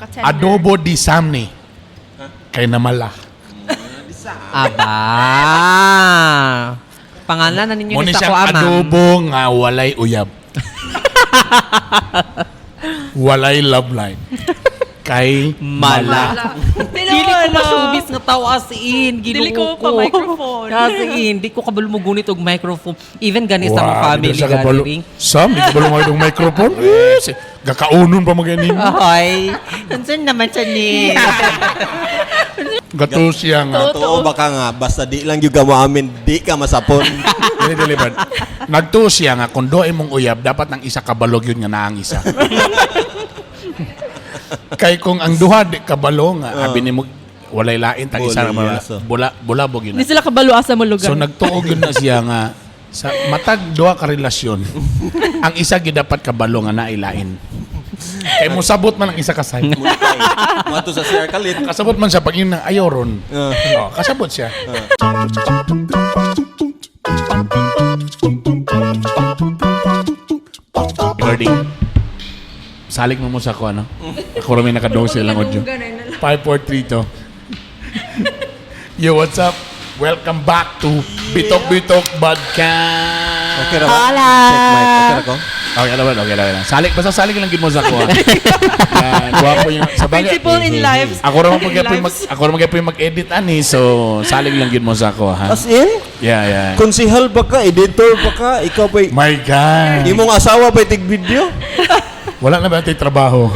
Adobo di Samni. Kay namala. Aba. Pangalan na ninyo Muna ni siyang Sako Amang. adobo nga walay uyab. Walay love line. Kay mala. Dili ko masubis nga tao as in. Dili ko Ginoo pa microphone. As in, di ko kabalo mo gunit og microphone. Even ganit sa mga family di ka balo- gathering. Sam, di ka balo ngayon ng microphone? Gakaunon pa maganin. Ahoy. Unsan naman siya ni? Gato siya nga. Totoo baka nga, basta di lang yung mo amin, di ka masapon. Dili, Brad. Nagto siya nga, kung doon mong uyab, dapat ng isa kabalog yun nga na ang isa. Kay kung ang duha di kabalo nga, abi ni mo, walay lain, tag isa naman, Boliaso. bulabog yun. Hindi sila kabalo asa mo lugar. So nagtuog yun na siya nga, sa matag duha ka relasyon, ang isa gid dapat kabalo nga nailain. Kay mo sabot man ang isa ka side. Mato sa Sir Kalit. Kasabot man siya pag yun na ayaw ron. Oh, kasabot siya. Recording. Salik mo sa ko, ano? Ako rin may nakadong silang audio. 5, 4, 3 to. Yo, what's up? Welcome back to Bitok Bitok Podcast. Okay na ba? Hola! Check mic. Okay na ko? Okay lang. Salik, basta salik lang gid mo sa ko. Yan, guwapo yung sa bagay. Principle in life. Ako rin mag-edit ani, so salig lang gid mo sa ko, ha? As in? Yeah. Konsihal ba ka? Editor ba ka? Ikaw ba'y... My God. Imong asawa ba'y tig-video? Wala na ba tayo trabaho?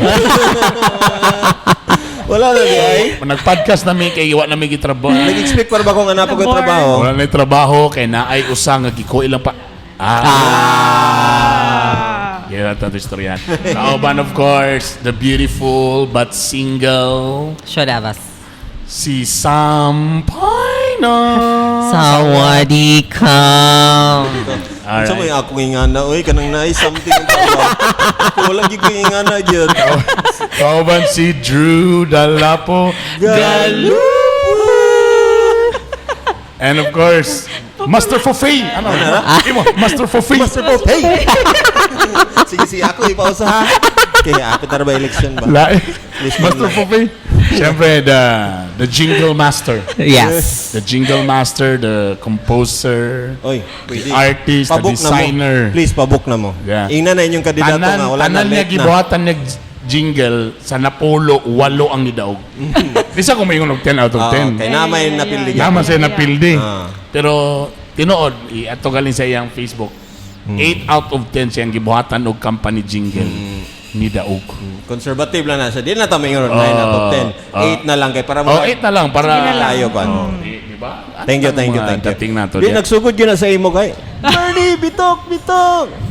Wala na di ay? Nag-podcast na mi kay iwa na mi gitrabaho. Nag-expect pa ba kung hanap ko trabaho? Wala na yung trabaho kay naay usang nga giko ilang pa. Yeah, that's the story yan. Kauban, of course, the beautiful but single Shodavas. si Sam Paino. Sawadee-kam. Sa may akong ingana, uy, kanang nais something ang trabaho. Wala gig ko ingana dyan. Kauban si Drew Dalapo Galu. And of course, Master Fofay. Ano? Master Fofay. Master Pop, hey! Sige, ako ipausa ha. Kaya ako tara ba election ba? Master Fofay. Siyempre, the jingle master. Yes. The jingle master, the composer, Oy, pwede. the artist, the Pabook na mo. designer. Please, pabook na mo. Yeah. Ina na inyong kandidato nga. Wala na, Tanan niya late na. gibuhatan niya jingle sa Napolo, 8 ang nidaog. Bisa ko may 10 out of 10. Okay, namay napildi ka. Naman siya napildi. Ah. Pero, tinuod, ato galing sa iyang Facebook, 8 out of 10 siyang gibuhatan og company jingle ni Daog. Conservative lang na siya. Di na tama yung 9 out of 10. 8 na lang kay para Oh, 8 na lang para Tayo pa. Diba? Thank you. Dating na to. Di nagsugod yun na sa imo kay. Bernie, bitok.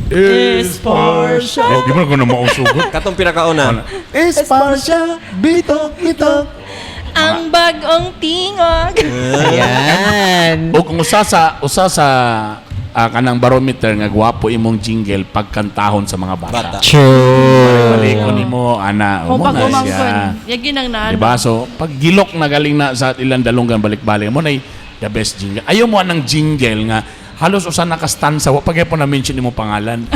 Is Parsha. Di mo na ko na mausugot. Katong pinakauna. Is Parsha. Bitok. Ang bagong tingog. Ayan. O kung usa sa kanang barometer nga gwapo imong jingle pagkantahon sa mga bata. Bata. True. Malikon nimo ana Kung mo na siya. pag-umangkon. Yagi nang naan. Diba? So, pag gilok na galing na sa ilang dalunggan balik-balik mo na the best jingle. Ayaw mo anang jingle nga halos usa nakastansa wa pagay po na mention nimo pangalan.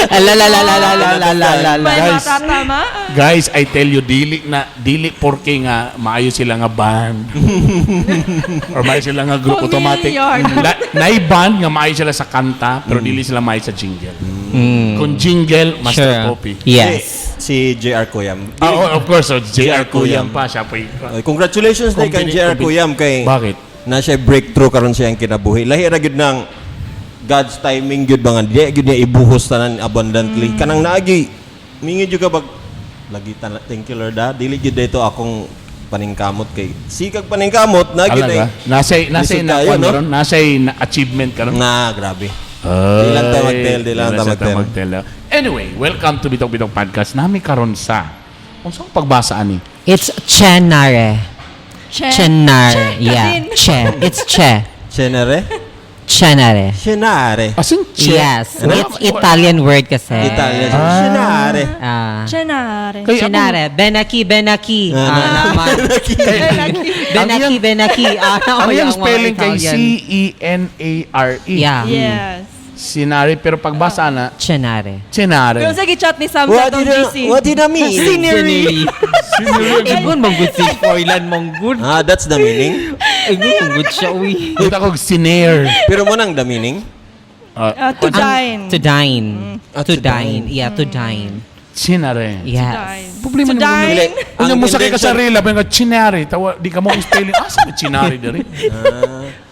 Alalalalalalalala. May Guys. matatama. Guys, I tell you dili porke nga maayo sila nga band. Or maayo sila nga group automatic. Nay band nga maayo sila sa kanta pero dili sila maayo sa jingle. Kung jingle, Master Poppy. Yes. Si JR Kuyam. Of course, JR Kuyam pa siya pa. Congratulations na kay JR Kuyam kay Bakit? na siya breakthrough karon siya ang kinabuhi. Lahi ra gyud nang God's timing gyud ba nga di gyud niya ibuhos tanan abundantly. Kanang naagi mingi jud ka bag lagi thank you Lord ha. Dili gyud dito akong paningkamot kay sikag paningkamot na gyud ay. Nasay na Lisod kayo, no? nasay na achievement karon. Na grabe. Di lang tayo magtel. Anyway, welcome to Bitok Bitok Podcast. Nami karon sa unsang pagbasa ani? It's Chenare. Chenare. Yeah. Che. It's Che. Chenare? Chenare. Chenare. Asin che. Yes. Ano? It's Italian word kasi. Italian. Chenare. Chanare. Chenare. Benaki. Ang yung spelling kay C-E-N-A-R-E. Yeah. Yes. Sinari, pero pagbasa na, Chenare. Chinare. Pero sa chat ni Sam What sa tong did GC. what did I mean? Scenery. Igon mong good si Foylan mong good. That's the meaning. Igon mong good siya, uy. Ito ako, sinare. Pero mo nang the meaning? To dine. To dine. Ah, To to dine. Yeah, to dine. Sinare. Yes. Problema To naman dine. nila. Kung Ang mo sakay ka sa intention- rila, parang chinare, tawa, di ka mo ang spelling, sa chinare na rin.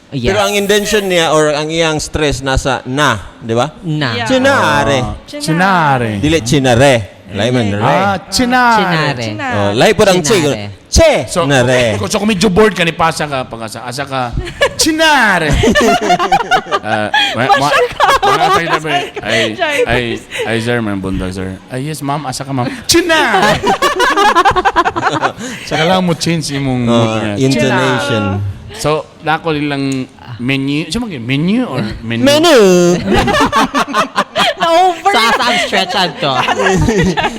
Yes. Pero ang intention niya or ang iyang stress nasa na, di ba? Na. Yeah. Chinare. Chinare. Dili chinare. Lai man re. Chinare. Chinare. Lai po ang Chinare. che. So, na re. so kung medyo bored ka, nipasa ka, asa ka, chinare. Ay, sir, may bundag, sir. Ay, yes, ma'am, asa ka, ma'am. Chinare. Saka lang mo change yung mood niya. Intonation. So, dako nilang menu. Siya mag menu or menu? Menu. Na-over. Sa stretch to.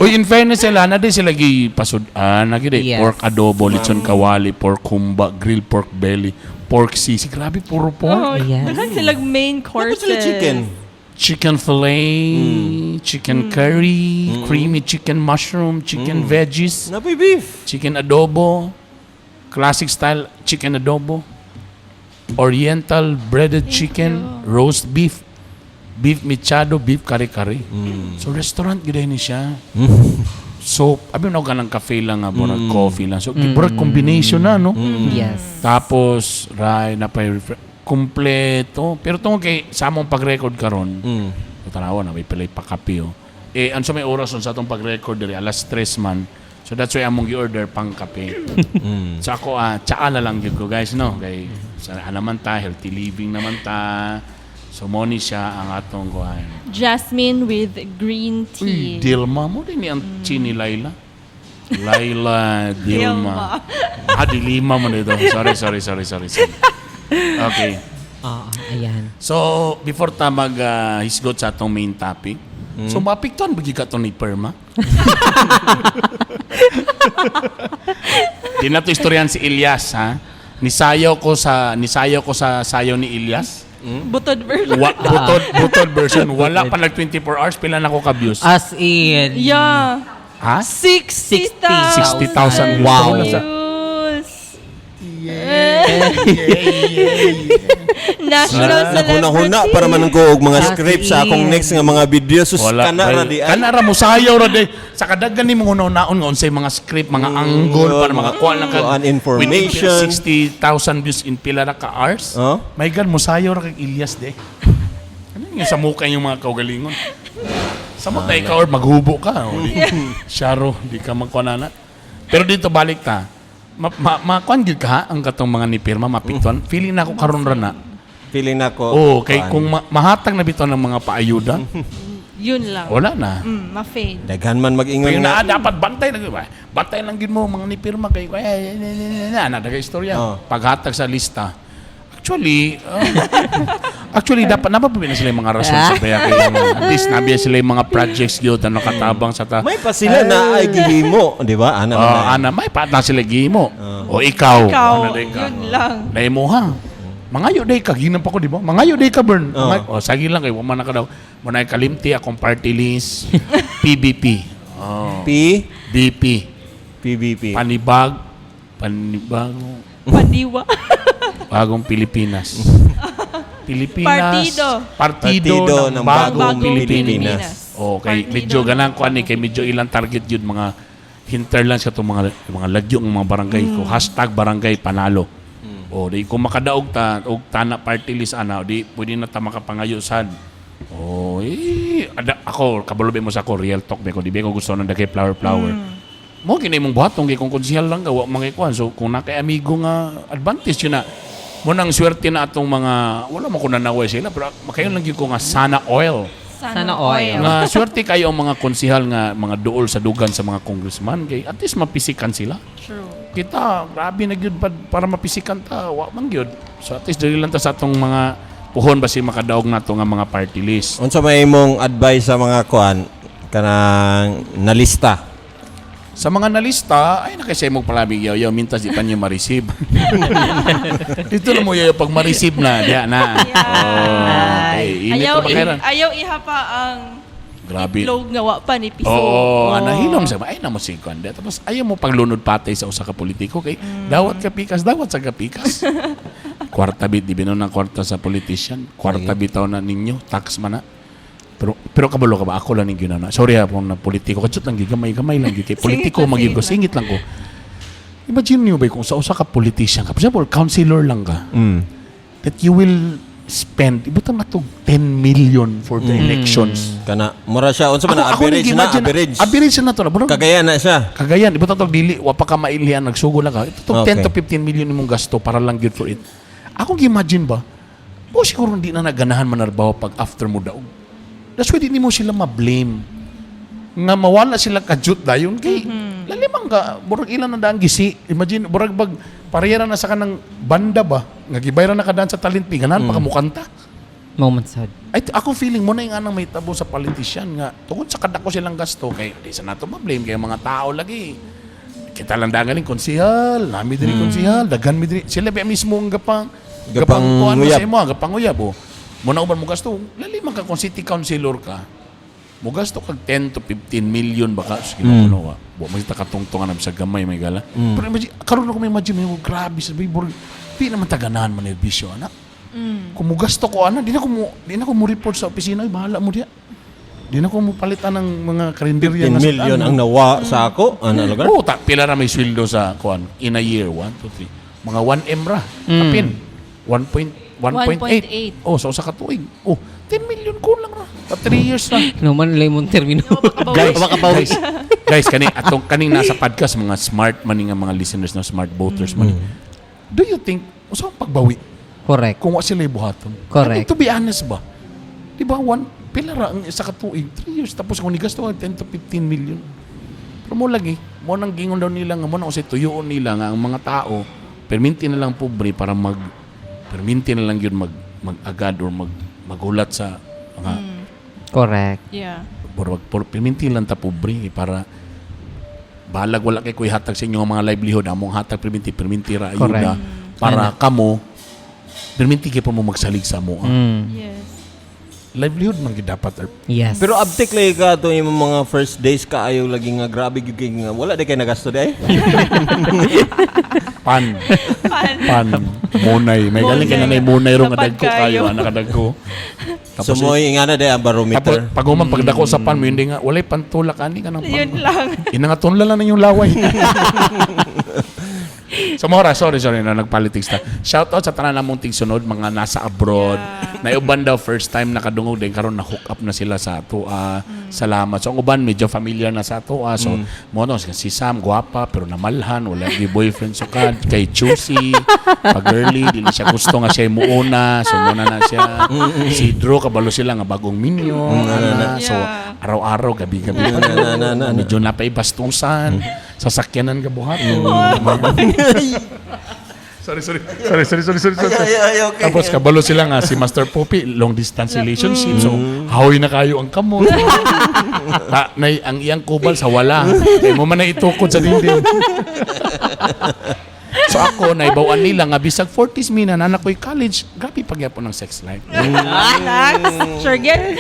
Uy, in fairness sila, na din sila gipasudan. Yes. Pork adobo, lechon kawali, pork humba, grilled pork belly, pork sisig. Grabe, puro Oh, pork. Yes. daghan silang main Tapos courses. sila chicken. Chicken fillet, chicken curry, creamy chicken mushroom, chicken veggies, Napoy beef. chicken adobo, classic style chicken adobo, oriental breaded chicken, roast beef, beef mechado, beef kare-kare. So restaurant gid ni siya. So, abi na ka ng cafe lang nga, coffee lang. So, giburat combination na, no? Yes. Tapos, na pa kompleto. Pero tungkol kay sa among pag-record karon, tanawa na may pilay pa kape, oh. Eh, ano sa may oras sa atong pag-record diri, alas 3 man. So that's why among gi-order pang kape. So ako, tsaa na lang yun ko, guys, no? Kay, saan naman ta, healthy living naman ta. So, mo ni siya ang atong kuhan. Jasmine with green Uy, tea. Dilma mo din ang chini Laila. Laila, Dilma. Dilima mo nito. Sorry. Okay. Ayan. So, before ta mag-hisgot sa atong main topic, so mapiktuan bagi ka to ni Perma? Di na to istoryan si Elias, ha? Nisayaw ko sa sayaw ni Elias. Butod version. Butod version. Wala pa nag 24 hours, pila na ko ka-views. As in. Yeah. Ha? 60,000. 60,000. Wow. National Huna-huna celebrity. para man ko og mga As script sa akong in. next nga mga video. Sus, kana ra di. ay. Kanara mo sayaw ra di. Sa kadaghan ni mga naon nga unsay mga script, mga angle para mga kuha lang kuhaan information. 60,000 views in pila ra ka hours. Oh? My God, mo sayaw ra kay Elias de. Ano yung sa mukha yung mga kaugalingon? Sa mukha ikaw or maghubo ka. O, di, Sharo, di ka magkuanana. Pero dito balik ta. Makuan gid ka ha, ang katong mga ni Pirma mapiktuan. Feeling na ako karon ra na. Feeling nako. Oh, kay kung mahatag na bitaw ng mga paayuda, Yun lang. wala na. Ma-fade. Daghan man mag-ingon Kaya nga. na dapat bantay lang ba? Bantay lang gid mo mga ni Pirma kay na daga istorya. Oh. Paghatag sa lista. Actually dapat napapabi na sila yung mga rason sa baya kay at least nabiya sila yung mga projects gyud na nakatabang sa ta. May pa sila na ay gihimo, di ba? Ana man. Ana may patna sila gihimo. O ikaw, Ikaw, ana day ka. yun lang. Dahil mo ha. Mangayo day ka, ginam pa ko, di ba? Mangayo day ka, Bern. Oh. Sagi lang kayo, wala ka daw. Muna kalimti akong party list. PBP. Oh. DP. PBP. Panibag. Pandiwa. Bagong Pilipinas. Partido. Partido ng bagong Pilipinas. Pilipinas. Okay, Partido medyo ng ganang kuan ni kay medyo ilang target yun mga hinterlands sa itong mga lagyo ng mga barangay ko. Hashtag barangay panalo. O, di kung makadaog ta, og tana party list ana, di pwede na ta makapangayo sad. O, ako, kabalobe mo sa ako, real talk be ko. Di ba ko gusto nang dagay flower. Mo kini mong buhatong kay kung konsehal lang ka, wa mangikuan. So, kung nakay amigo nga advantage yun na, mo nang swerte na atong mga, wala mo ko nanaway sila, pero makayon lang yun ko nga sana oil. Sana oil. Nga swerte kayo ang mga konsehal nga mga duol sa dugan sa mga congressman kay at least mapisikan sila. True. Kita grabe na gyud para mapisikan ta wa man gyud. So at least dili lang ta sa atong mga puhon basi makadaog nato nga mga party list. Unsa may imong advice sa mga kuan kanang nalista Sa mga nalista, ay nakasay mo palabig yaw, mintas di pa niyo ma-receive. Dito na mo yaw, pag ma-receive na, diya na. Okay, init Ayaw, na bakiran. ayaw ihapa ang Grabe. itlog nga wa pa ni piso. Oo, nahilom sa ay na mo si Conde. Tapos ayaw mo paglunod patay sa usa ka politiko kay dawat ka pikas, dawat sa kapikas. Kwarta bit di binon ng kwarta sa politician. Kwarta bitaw na ninyo, tax man na. Pero kabalo ka ba? Ako lang yung ginana. Sorry ha, kung na politiko. Katsot lang, gamay lang. Kay politiko, magiging ko. Singit lang ko. Imagine nyo ba kung sa usa ka politician ka, for example, councilor lang ka, that you will spend, ibutang na to 10 million for the elections. Kana mura siya unsa man Ako average na average. Average na to. Kagaya na siya. Kagayan, ibutang to dili, wa pa ka mailihan, nagsugo lang ka. Ito to Okay. 10 to 15 million imong gasto para lang good for it. Ako imagine ba, o siguro hindi na naganahan manarbaho pag after mo daog. That's why di mo sila ma-blame. Nga mawala sila kajut dayon kay lalimang ka burag ilan na daan gisi. Imagine burag bag parehara na sa kanang banda ba nga gibayran na kadaan sa talent fee ganahan pa ka mukanta. Moment sad. Ay ako feeling mo na yung anang may tabo sa politician nga tungod sa kadako silang gasto kay di sa nato ma-blame kay mga tao lagi. Kita lang dangaling konsehal, nami diri konsehal, dagan mi diri sila ba mismo ang gapang kuan uyab. sa imo, gapang uyab oh. Muna uban mo gasto, lalimang ka kung city councilor ka, mo gasto kag 10 to 15 million baka ano ka. Wa man ta katungtungan sa gamay may gala. Pero imagine karon ko may imagine mo grabe sa bibor. Di naman taganahan man nerbisyo ana. Kung mo gasto ko ana, di na ko mo report sa opisina, ay bahala mo diya. Di na ko mo palitan ng mga karinderya 10 million ang nawa sa ako. Ano lugar? Oh, pila ra may sweldo sa kuan in a year 1 2 3. Mga 1M ra. Kapin. 1.8. Oh, so sa katuig. Oh, 10 million ko lang ra. 3 years na. Naman lemon termino. guys, kaning nasa podcast mga smart man nga mga listeners na smart voters man. Do you think usa ang pagbawi Correct. kung wa sila ibuhaton? Correct. I mean, to be honest ba? Di ba pila ra ang isa ka tuig 3 years tapos kung nigasto ka 10 to 15 million. Pero mo lagi, mo nang gingon daw nila nga mo na usay tuyoon nila nga ang mga tao perminti na lang pobre para perminti na lang yun mag-agad or magulat sa mga Correct. Yeah. perminti lang ta pobre para balag wala kay kuy hatag sa inyo mga livelihood among hatag perminti ra ayuda Correct. para kamo perminti kay pa mo magsalig sa mo. Yes. Livelihood man gid dapat. Yes. Pero abtik lay ka to yung mga first days ka ayaw lagi nga grabe gyud kay nga wala di kay nagasto di. Pan. Munay. May galing ka na na munay ro nga Tapad dagko kayo, kadagko. So mo nga na di ang Tapos barometer. pag human pagdako sa pan mo hindi nga walay pantulak ani ka ng pan. Yun lang. Ina nga tunla lang yung laway. So Mora, sorry na nagpolitics ta. Shout out sa tanan namong tigsunod mga nasa abroad. Na uban daw first time nakadungog din karon na hook up na sila sa ato. Salamat. So ang uban medyo familiar na sa ato. So mo no si Sam gwapa pero namalhan wala gi boyfriend so kay Chusi. Pag early dili siya gusto nga siya muuna. So muna na siya. Si Drew kabalo sila nga bagong minyo. So araw-araw gabi-gabi pa. Medyo na pa ibastusan. Sasakyanan ka buhat. Sorry. Okay. Tapos kabalo sila nga si Master Poppy, long distance relationship. So, hawi na kayo ang kamot. Ang iyang kubal sa wala. Kaya mo man na itukod sa dinding. So ako, naibawaan nila nga bisag 40s mina, nanak ko'y college, grabe pagyapon ng sex life. Sure get.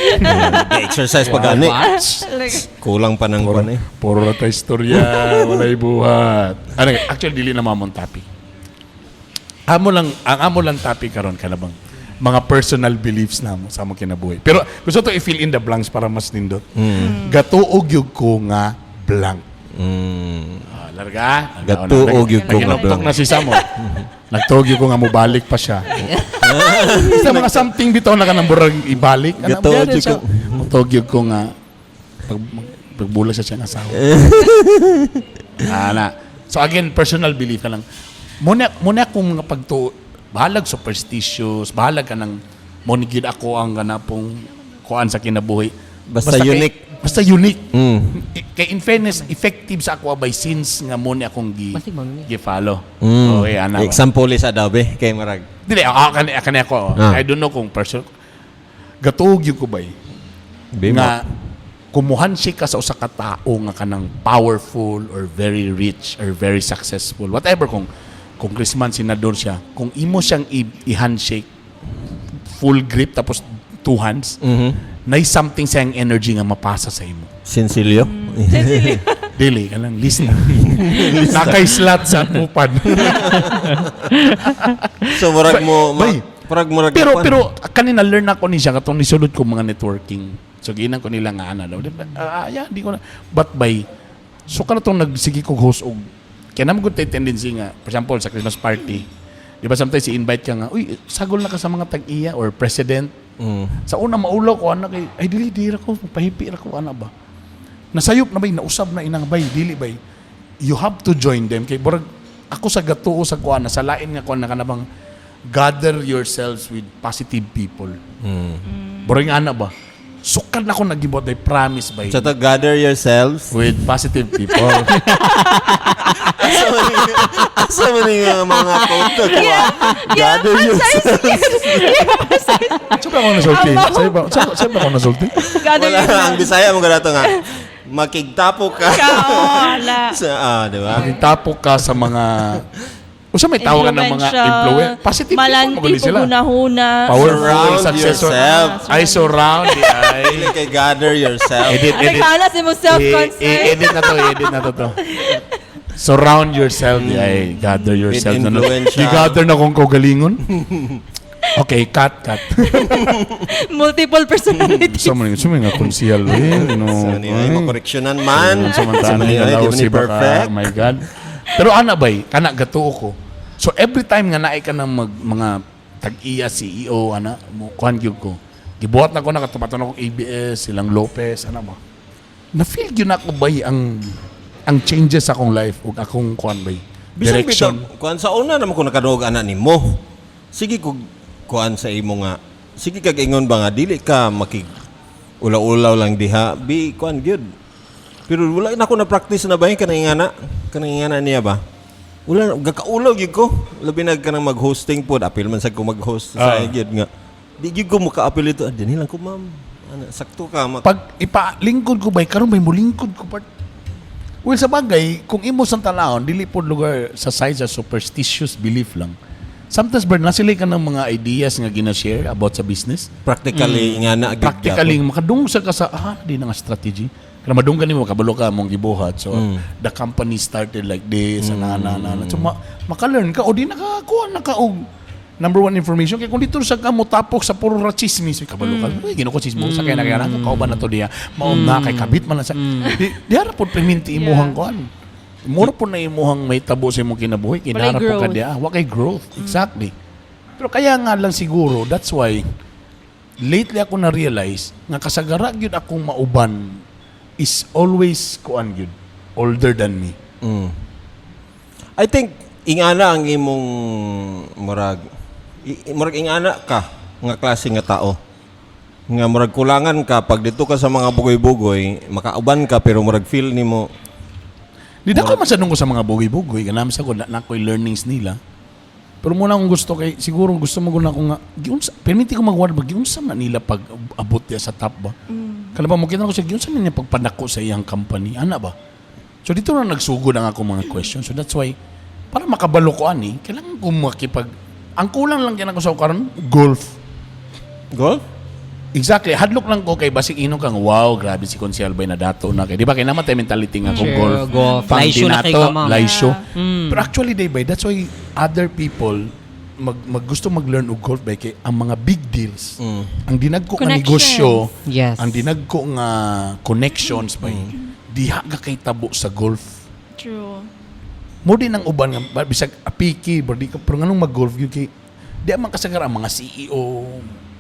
Exercise pag ani. Kulang pa ng kuan eh. Puro na tayo istorya, walay buhat. Actually, dili na mamon topic. Ang amo lang topic karon ka na bang mga personal beliefs na mo sa mo kinabuhi. Pero gusto to i-fill in the blanks para mas nindot. Gatuog yug ko nga blank. Larga. Gatuog yug ko nga Nagtuog blank. na si Samo. Nagtuog yug ko nga mubalik pa siya. Sa mga something bitaw na ka nang burag ibalik. Gatuog yug ko. Gatuog yug ko nga pagbulag sa siyang asawa. So again, personal belief ka lang. Muna kung nga pagtuo, bahalag superstitious, bahalag ka ng monigid ako ang ganapong kuan sa kinabuhi. Basta unique. Basta unique. Kay in fairness, effective sa ako by since nga muna akong gi-follow. Okay, ana. Example sa dabe kay marag. Dili, kani ako. I don't know kung personal. Gatuog yung ko ba Bima. nga kumuhansi ka sa usa ka tao nga kanang powerful or very rich or very successful, whatever, kung congressman, senador siya, kung imo siyang i-handshake, full grip, tapos two hands, na something sayang energy nga mapasa sa imo. Sinsilyo? Dili, ka lang, listen. Naka-slot sa upan. So, murag mo, Bay. kuan. Pero kanina learn ako ni siya katong nisulod ko mga networking. So ginan ko nila nga ana daw. Di ko na. But by so kana tong nagsigi ko host og kaya naman good tendency nga. For example, sa Christmas party, di ba sometimes i-invite ka nga, uy, sagol na ka sa mga tag-iya or president. Sa una maulaw ko ana kay ay dili ra ko pahipi ra ko ana ba. Nasayop na bay, nausab na inang bay, dili bay. You have to join them kay burag ako sa gatuo sa kuan sa lain nga kuan na kanabang gather yourselves with positive people. Burag ana ba. Sukad na ako nagibot, I promise ba. So, to gather yourselves. With positive people. Asa man yung mga quote ko, Gather yourselves. Saan ba ako nasulti? Saan ba ako nasulti? Gather Wala, yourself. ang Bisaya mo ganato nga. Makigtapo ka. Wala. Di ba? Magtapok ka sa mga... O sa may tawagan ng mga influence. Positive people, Malanti, magaling sila. paguna-huna. Powerful, Surround successful. yourself. I surround the eye. Dili kay gather yourself. Edit. Naghanas mo self-concern. Edit na to. Surround yourself, the eye. Gather yourself. With influential. Di-gather na kong kaugalingon. Okay, cut. Multiple personalities. Sumay nga konsihal. So, anyway, makoreksyonan man. Samantala Anyway, nga daw di man si perfect. baka, my God. Pero ana bay, kana gatuo ko. So every time nga naay ka ng mga tag-iya CEO, ana, mo kuan gyud ko. Gibuhat na ko na katupaton ako ABS, silang Lopez, ana ba. Na-feel gyud na ko bay ang changes sa akong life ug akong kuan bay. Bisan Direction. bitaw, kuan sa una naman ko nakaduog ana nimo. Sige ko kuan sa imo nga. Sige kag ingon ba nga dili ka makig ulaw-ulaw lang diha. Bi kuan gyud. Pero wala na ako na practice na ba yung kanang ingana niya ba? Wala gakaulaw gyud ko. Labi na ka nang mag-hosting pod. Apil man sad ko mag-host sa gyud nga. Di gyud ko maka-apil ito. Dinhi lang ko ma'am. Ano, sakto ka Pag ipalingkod ko bay karon may mulingkod ko part. Well, sa bagay, kung imo sa tanawon, dili po lugar sa side sa superstitious belief lang. Sometimes, Bert, nasilay ka ng mga ideas nga gina-share about sa business. practically ingana gyud. Practically, makadungsa ka sa, di na nga strategy. Kaya madunggan mo, kabalo ka mong gibuhat. So, the company started like this, na. So, maka-learn ka, o di nakakuha na ka, o number one information. Kaya kung dito sa ka mo tapok sa puro chismis, kabalo ka, ginuko chismis, sa kaya na kaya na, kauban na to diya, maong na, kay kabit man na sa, di harap po preminti imuhang kuhan. Mura po na imuhang may tabo sa imong kinabuhi, kinarap po ka diya, wakay growth, exactly. Pero kaya nga lang siguro, that's why, lately ako na-realize, nga kasagara yun akong mauban, is always kuan yun, older than me. I think ingana ang imong murag ingana ka nga klase nga tao. Nga murag kulangan ka pag dito ka sa mga bugoy-bugoy, makauban ka pero murag feel nimo Di na ko masanong ko sa mga bugoy-bugoy, ganami sa ko, na ko'y learnings nila. Pero muna akong gusto kay, siguro gusto mo ko na ako nga, permiti ko mag-word ba, giunsa na nila pag abot niya sa top ba? Kalaba mo, kita ko siya, giunsa na niya pagpadako sa iyang company, ana ba? So dito na nagsugod ang ako mga questions. So that's why, para makabalo ko ani, kailangan ko makipag, ang kulang lang yan ako sa karon golf. golf? Exactly. Hadlok lang ko kay basig ino kang wow, grabe si Konsyal Bay na dato na kay. Di ba kay naman tayo mentality nga kung Sure, golf. golf. Pang Laisyo na kay dinato, Gamang. laisyo. Pero actually, day by, that's why other people gusto mag-learn og golf by kay ang mga big deals. Ang dinagko nga Connections. negosyo, Yes. ang dinagko nga connections by, diha ka kay tabo sa golf. True. Mo din ang uban nga bisag apiki, bro, pero nganong mag-golf yun kay di man kasagara ang mga CEO,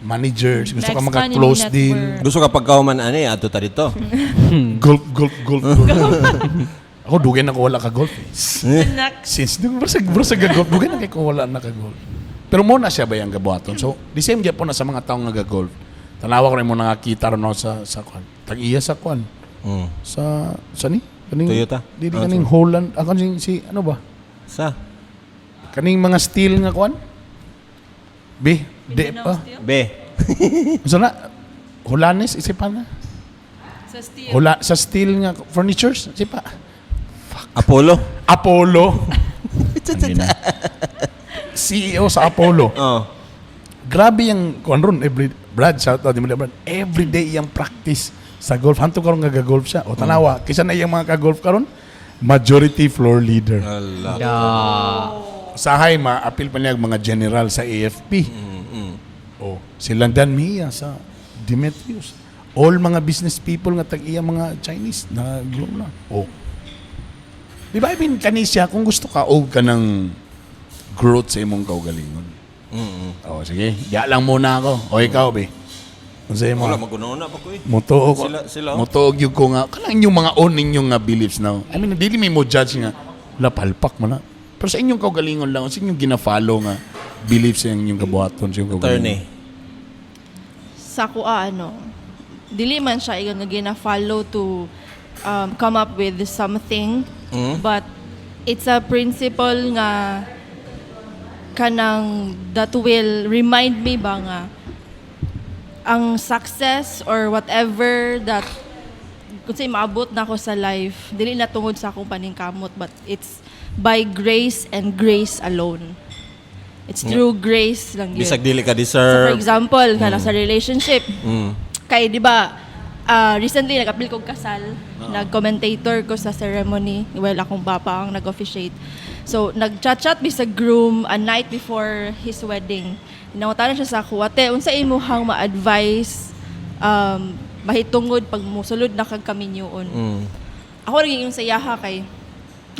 managers, gusto ka Next maka-close economy deal. network. Gusto ka pagkauman ani ato ta dito. Golf. Ako, dugay na ko wala ka-golf. Anak. Since, brasag ga-golf, dugay na kay ko wala na ka-golf. Pero muna siya ba yung gabuhaton? So, the same po na sa mga taong nga ga-golf. Tanawa ko rin mo nakakita rin ako sa kwan. Tag-iya sa kwan. Sa ni? Kaning, Toyota? Dili kaning Holland. Ako si, ano ba? Sa Kaning mga steel nga kwan? Mindanao Steel? be. Gusto na? Holanes, isipan na. Sa steel. Wala sa steel nga furnitures, sipa. Apollo? Apollo. Ano na? CEO sa Apollo. Oh. Grabe yung kuan ron Brad, shout out mo Brad. Every day yung practice sa golf. Hanto karon nga golf siya. O tanawa, kisa na yung mga ka-golf karon, majority floor leader. Allah. Sahay ma-appeal pa niya ang mga general sa AFP. Oh, silang Dan Mia sa Demetrius. All mga business people nga tag-iya mga Chinese na globe na. Oh. Di ba, I mean, kanisya, kung gusto ka, ka ng growth sa imong kaugalingon. Oh, sige. Diya lang muna ako. O ikaw, be. Kung sa'yo mo. Wala, magununa pa ko eh. Mutuog ko. Sila, oh. Mutuog yung ko nga. Kanang yung mga own ninyong nga beliefs now. I mean, dili may mo judge nga. Wala, palpak mo na. Pero sa inyong kaugalingon lang, sa inyong gina-follow nga beliefs sa inyong kabuhaton, sa inyong kaugalingon. Attorney. Sa kuha, dili man siya nga gina-follow to come up with something, but it's a principle nga kanang that will remind me ba nga ang success or whatever that kung sa'yo maabot na ako sa life, dili na tungod sa akong paningkamot, but it's by grace and grace alone. It's through grace lang yun. Bisag dili ka So, for deserve. example, kana sa relationship, Mm. kay di ba recently nag-appeal kong kasal, nag-commentator ko sa ceremony, well akong papa ang nag-officiate. So nag-chat-chat mi sa groom a night before his wedding. Nangutan siya sa ako, ate, unsa imuhang ma-advise mahitungod pag musulod na kag kaminyoon. Ako rin yung sayaha kay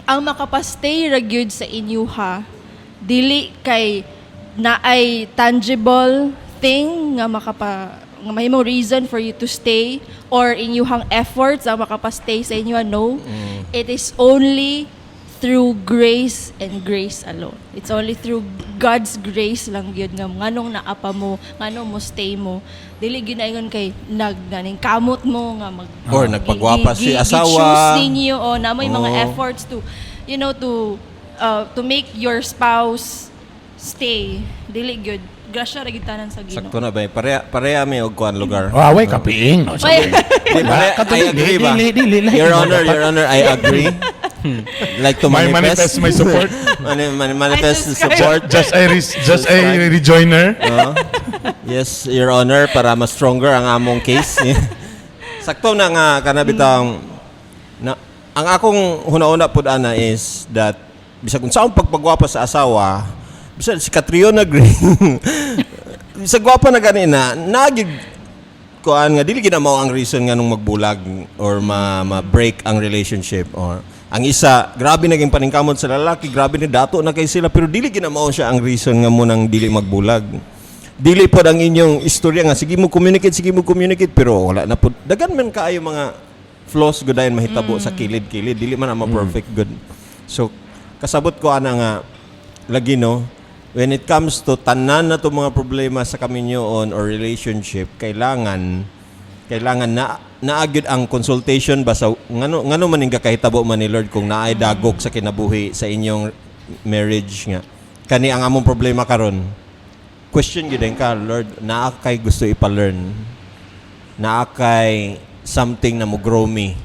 ang makapastay ra gyud sa inyuha dili kay naay tangible thing nga nga mahimong reason for you to stay or inyuhang efforts ang makapastay sa inyo. No, it is only through grace and grace alone. It's only through God's grace lang yun nga nganong naapa mo, nganong mo stay mo. Dili ginaingon kay nagnaning kamot mo nga mag Or nagpagwapa si asawa. choose ninyo o namoy mga Oo. efforts to to make your spouse stay. Dili gyud grasya ra gyud tanan sa Ginoo. Sakto na ba? Pareha may og kuan lugar. Away, kapiing. No? Oy, Di, I agree ba? Dili. Your Honor, I agree. Like to My manifest. manifest, my support. Manifest I subscribe. support. just a rejoiner. Yes, Your Honor, para mas stronger ang among case. Sakto na nga kanabitang na ang akong huna-una pud ana is that bisag unsa ang pagpagwapa sa asawa, bisag si Catriona Green. Bisag gwapa na ganina, nagig kuan nga dili gid na mao ang reason nga nung magbulag or ma-break ang relationship or ang isa grabe naging paningkamot sa lalaki, grabe ni dato na kay sila pero dili gid na mao siya ang reason nga mo nang dili magbulag. Dili pod ang inyong istorya nga sige mo communicate pero wala na pod dagan man kaayo mga flaws gud dayon mahitabo sa kilid-kilid, dili man na perfect good. So kasabot ko ana nga lagi no, when it comes to tanan na to mga problema sa kaminyoon or relationship, kailangan na naagid ang consultation ba sa ngano man ning kahitabo man ni Lord kung naay dagok sa kinabuhi sa inyong marriage nga. Kani ang among problema karon. Question gyud ka, Lord, naa kay gusto ipa-learn. Naa kay something na mo grow me.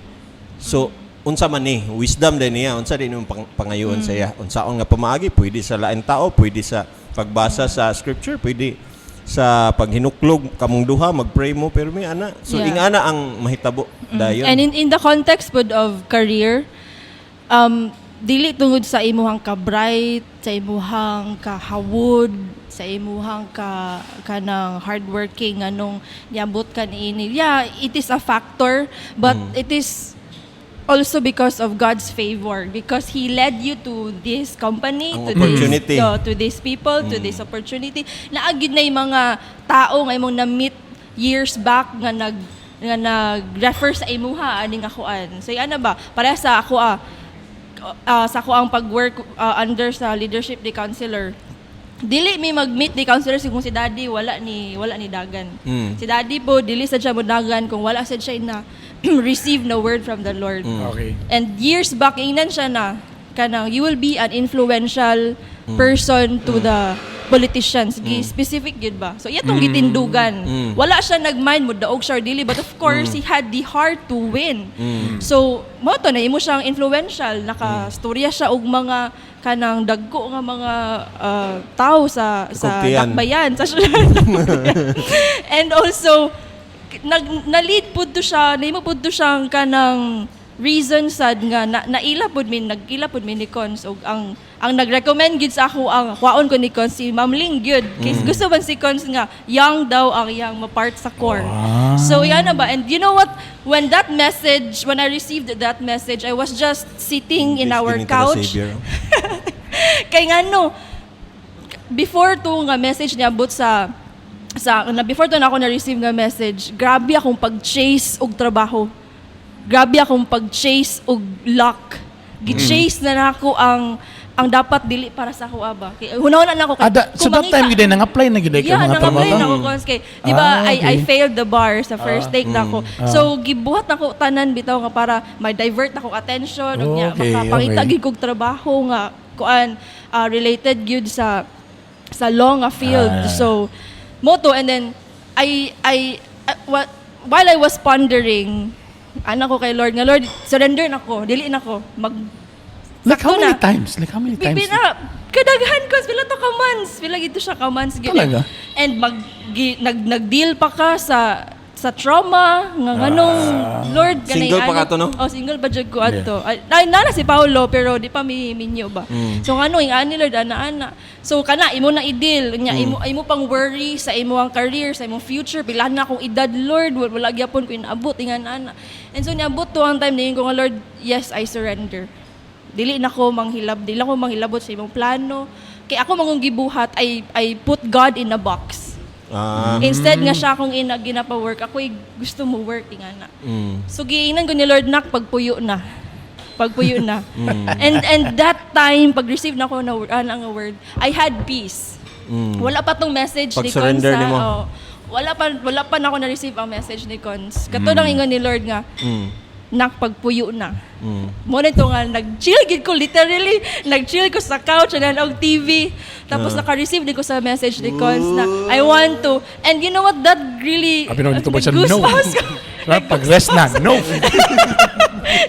So unsa man ni wisdom din niya, unsa din yung pangayoon sa iya, unsaon nga pamaagi, pwede sa lain tao, pwede sa pagbasa sa scripture, pwede sa paghinuklog kamong duha magpray mo pero may ana so Yeah. ingana ang mahitabo dayon. And in the context pod of career, dili tungod sa imuhang ka-bright, sa imuhang ka-hawod, sa imuhang kanang hardworking anong niabot ka niini. Yeah, it is a factor, but it is also because of God's favor, because He led you to this company, Ang to opportunity. to these people, to this opportunity. Naagid na yung mga tao nga imong na-meet years back nga nag-refer sa imuha aning akuan. So ana ba para sa ako sa ako ang pag-work under sa leadership ni counselor. Dili mi mag-meet ni counselor kung si daddy wala ni dagan. Si daddy po dili sad siya mo dagan kung wala sad siya na receive no word from the Lord. Okay. And years back ingnan siya na kanang you will be an influential person to politicians, specific gid ba? So iya tong gitindugan. Wala siya nagmind mo daog siya or dili, but of course he had the heart to win. So mo to na imo siyang influential, nakastorya siya og mga kanang dagko nga mga tao sa Kumpiyan. dakbayan sa and also nag-lead pud to siya, nahimo pud to siyang kanang reason sad nga nagila pud mi ni Cons og ang nag-recommend gid sa ako ang kwaon ko ni Cons si Ma'am Ling gyud. Kay gusto man si Cons nga young daw ang yang ma-part sa core. So yan na ba? And you know what? When I received that message, I was just sitting in our couch. Kay nga no, before to nga message niya abot before to na ako na-receive nga message, grabe akong pag-chase og trabaho. Grabe akong pag-chase og luck. Gi-chase na nako ang dapat dili para sa ako aba. Kay hunahuna na ako So that time gid nang-apply na gid ka yeah, mga nang-apply na trabaho. ako Cons kay di ba okay. I failed the bar sa first take na ako. So gibuhat nako tanan bitaw nga para ma-divert nako attention ug nya Okay, makapangita okay. gid kog trabaho nga kuan related gyud sa long nga field. So moto and then while I was pondering ko kay Lord nga Lord surrender nako dili nako Like how sakto many na. times? Like how many times? Kadaghan ko pila to ka months pila gito siya ka months gid. Talaga? And nag-deal pa ka sa trauma nga nganong Lord kanay Single pa ka to, no? Oh, single pa jud ko adto. Ay nana si Paulo pero di pa minyo ba. So ngano ing ani Lord ana. So kana imo na i-deal nya imo pang worry sa imo ang career, sa imong future, pila na akong edad Lord, wala gyapon ko inaabot ingan ana. And so niabot to ang time ko nga Lord, yes, I surrender. Dili na ko manghilabot sa imong plano. Kay ako mangong gibuhat, I put God in a box. Instead nga siya akong ginapa-work, ako gusto mo work ingana. So giingnan ko ni Lord nak pagpuyo na. And that time pag receive na ko na ang word, I had peace. Wala pa tong message ni Cons. Pag-surrender ni mo. Wala pa na ako na-receive ang message ni Cons. Kato nang ingon ni Lord nga, nak pagpuyo na. Mo na ito nga, nag-chill gid ko, literally, nag-chill ko sa couch, og TV. Tapos naka-receive din ko sa message ni Cons na, I want to. And you know what, that really, Abi na dito ba siya? No. goosebumps ko. Pag-rest na. No.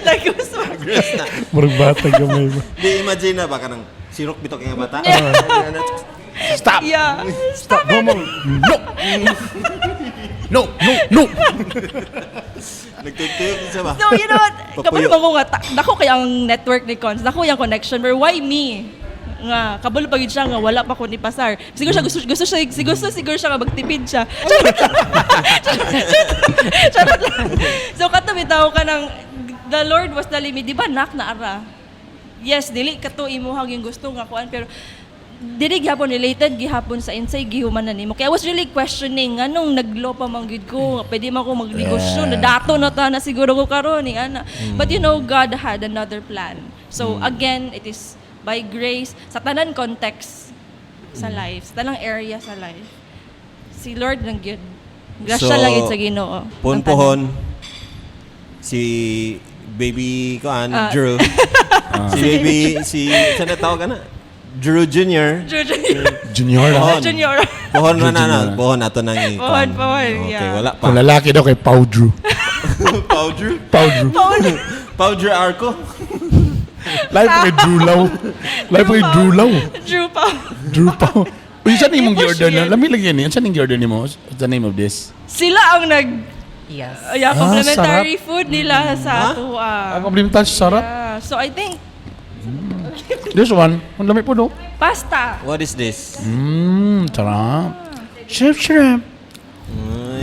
Nag-goosebumps. Murag bata gamay ba? Di imagine na ba kanang sirok bitok nga bata? Stop. Yeah. Stop No it. more. No. Nagtutuyok din siya ba? So, you know what? Papuyo. Kabalo ko nga, dako kay ang network ni Cons, dako yung connection, but why me? Nga, kabalo pagid siya nga, wala pa ko ni Pasar. Siguro siya, siguro siya nga magtipid siya. Charot lang. So, katumitaw ka ng, the Lord was telling me, di ba nak na ara? Yes, dili ka to imuhang yung gusto nga kuan, pero dili gihapon related gihapon sa insay gihuman na nimo. Kaya I was really questioning anong naglo pa man gid ko, pwede man ko magnegosyo, nadato na ta na siguro ko karon ni ana. But you know God had another plan. So again, it is by grace sa tanan context sa life, sa tanang area sa life. Si Lord lang gyud. Grasya lang gyud sa Ginoo. Pohon si baby koan Drew. Saan na tawag ka na? Drew Jr. Junior. Pohon. Junior. Pohon na. Pohon ato nang Pohon, Okay, yeah. wala pa. Kung lalaki daw kay Pau Drew. Pau Drew? Pau Drew Arco? Live kay Drew Lau. Drew pa. Uy, saan yung I-push gi-order na? yun. Lami lagyan niya. Saan yung gi-order ni mo? What's the name of this? Sila ang Yes. complimentary food nila sa ato. Complimentation, sarap. Yeah. So I think This one, ang lami po no? pasta. What is this? Sarap. Shrimp.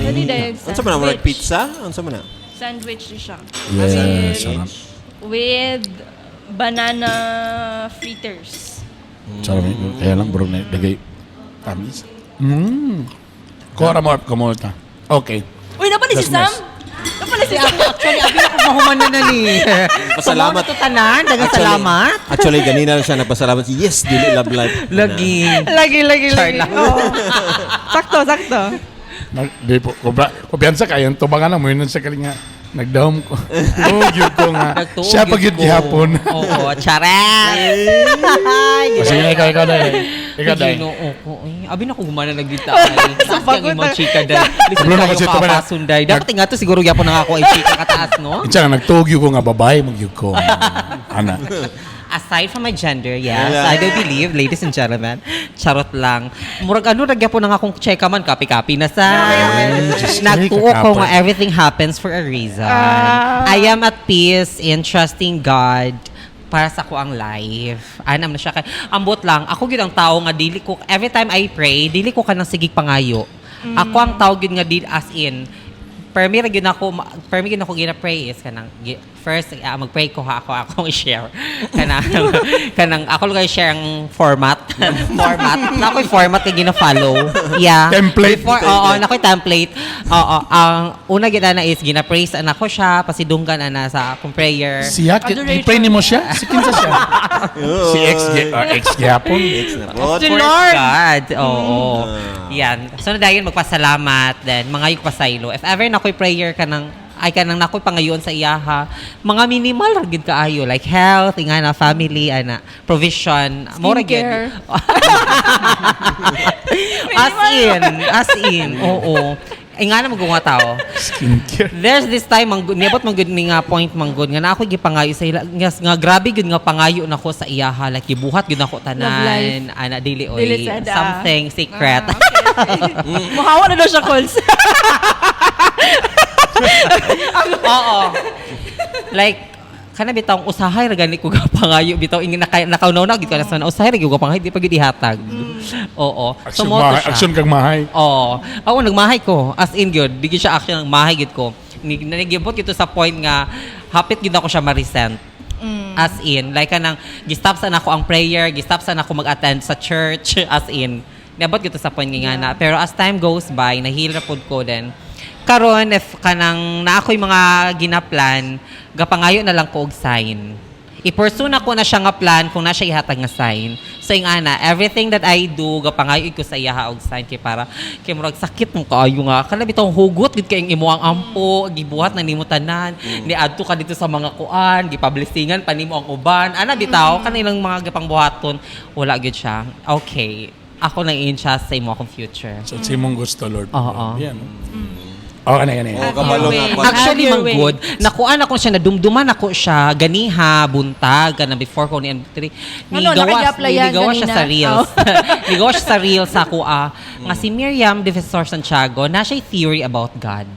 Kani din Ano sa man mo? Like pizza? Ano sa man na? Sandwich din siya. Yes, sarap. With banana fritters. Sarap. Kaya lang, bro, nagay tamis. Kuha mo, kumulta. Okay. Uy, napali si That's Sam? nice. Napali si Sam? Actually, abi ako mahuman na ni. Pasalamat. Sumauna to tanan, dagang salamat. Actually, ganina lang siya nagpasalamat. Yes, dili love life. Lagi. Lagi. lang. Oo. Sakto. Di po, kumpiyansa kayo, tubangan na mo yun sa kalinga. Nagdahom ko. Oh, yun ko nga. Nagtuog Siya pag yun ko. gihapon. Oo, charet. Sige na, ikaw na. Ikaw, Day. Ginoo ko. Abi na ko gumana nagdita. Sa pagod imong na- chika Day. Listen Problema kayo kasi ito ba na- papasunday. Dapat nga to siguro gyapon na ako ay chika kataas no. Itsa nagtugyo ko nga babae magyug ko. Ana. Aside from my gender, yes, Yeah. I do believe, ladies and gentlemen, charot lang. Murag ano, nagyapon na nga akong cheka man, kapi-kapi na sa... Just Nagtuo like a ko couple. nga everything happens for a reason. Ah. I am at peace in trusting God para sa ko ang life. Anam na siya kay ambot lang. Ako gyud ang tao nga dili ko every time I pray, dili ko kanang sigig pangayo. Ako ang tao gyud nga dili as in permi gyud ako gina-pray is kanang first mag-pray ko ha ako i-share kanang ako lang i-share ang format na ako'y format nga gina-follow yeah Template. oo na ako'y template oo ang una gyud na is gina-praise ana ko siya pasidunggan ana sa akong prayer Siya, i-pray ni mo siya? Si kinsa siya? Si ex gyapon. What? to Lord God oo yan so na dayon magpasalamat then mga yung pasaylo if ever na ako'y prayer kanang nakoy pangayon sa iyaha mga minimal ra gid kaayo like health ingana family ana provision mo ra gid Skincare. as in oo ingana mga tao Skincare. there's this time niabot man gud ni nga point man gud nga na ako gipangayo sa ila nga grabe gud nga pangayo nako sa iyaha like gibuhat gud nako Love tanan ana dili oy Dili sad, something secret Muhawa na daw siya, calls. oo like kana bitawng usahay ra gani ko gapangayo bitaw ingin nakaunaw na gid ka na sa usahay ra gyud gapangayo di pa gid ihatag oo so mo to siya Action kang mahay. oo ako nagmahay ko as in gyud di gyud siya action nagmahay gid ko nanigibot gito sa point nga hapit gid ako siya ma-resent as in like kanang gistop sa nako ang prayer gistop sa nako mag-attend sa church as in niabot gito sa point nga na pero as time goes by nahil ra pud ko then karon if kanang na ako'y mga ginaplan gapangayo na lang ko og sign i-pursue na ko na siya nga plan kung na siya ihatag nga sign so yung ana everything that I do gapangayo ko sa iyaha og sign kay para kay murag sakit mo kaayo nga kana bitaw hugot gid kay imo ang ampo gibuhat na nimo tanan ni adto ka dito sa mga kuan gipublishingan pa nimo ang uban ana bitaw kanilang mga gapangbuhaton wala gyud siya okay ako nang i-entrust sa imo akong future So, si mong gusto, Lord. Oo. Yan. Oh, ano. Kabalo nga. Actually, Have your man way. good. Nakuan ako siya, nadumduman ako siya, ganiha, buntag, kana before ko ni M3. Naka-applyan Nigawa siya ganina? sa Reels. Nigawa siya sa Reels sa kuha. Nga si Miriam Defensor Santiago, na siya theory about God.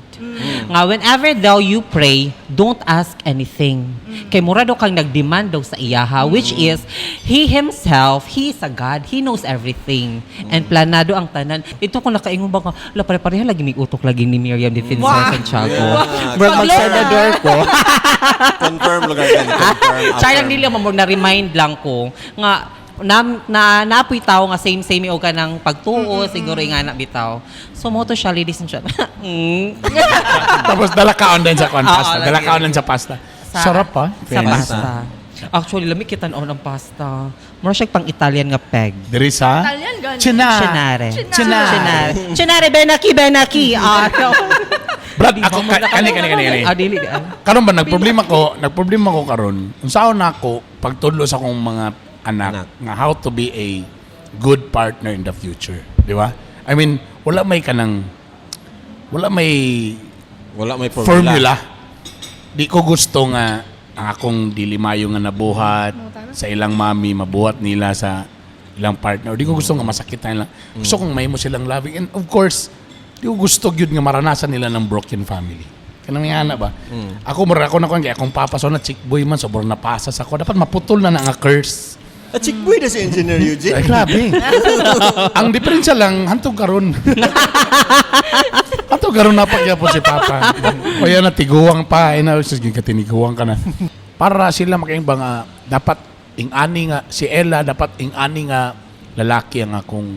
Nga whenever daw you pray, don't ask anything. Kay mura daw kang nagdemand daw sa iyaha, which is, He Himself, He is a God, He knows everything. And planado ang tanan. Ito kung nakaingon ba ka, pare-pareha lagi may utok lagi ni Miriam Defensor Santiago. Yeah. Bro, mag-senador ko. Confirm lugar kan. Confirm. Char lang nila mo na-remind lang ko nga naapoy tao nga same o ka ng pagtuo siguro nga na bitaw. So mo to siya ladies and gentlemen. Tapos dala kaon din sa Oo, pasta. Dala lagi. kaon din sa pasta. Sarap pa. Sa pasta. Actually, lamig kita noon ang pasta. Mura siya pang Italian nga peg. Diri sa? Italian, gani. Chinare. Chinare. Chinare, Benaki. Brad, ako, kani. Dili. Karon ba nagproblema ko karon. Unsaon na ako pagtudlo sa akong mga anak nga how to be a good partner in the future, di ba? I mean, wala may formula. Di ko gusto nga ang akong dilimayo nga nabuhat sa ilang mami, mabuhat nila sa ilang partner. Di ko gusto nga masakitan nila. Gusto kong may mo silang loving. And of course, di ko gusto yun nga maranasan nila ng broken family. Kanang nga ba? Ako na kung kaya akong papa so na chick boy man, sobrang napasas ako. Dapat maputol na nga curse. At chikboy na si Engineer Eugene. Ay, grabe. Ang diferensya lang, hantog karon. Hantog karon na pagyapon si Papa. O yan na, tiguang pa. Ay na, tiniguang ka na. Para sila makaimba nga, dapat ing-ani nga, si Ella, dapat ing-ani nga lalaki ang akong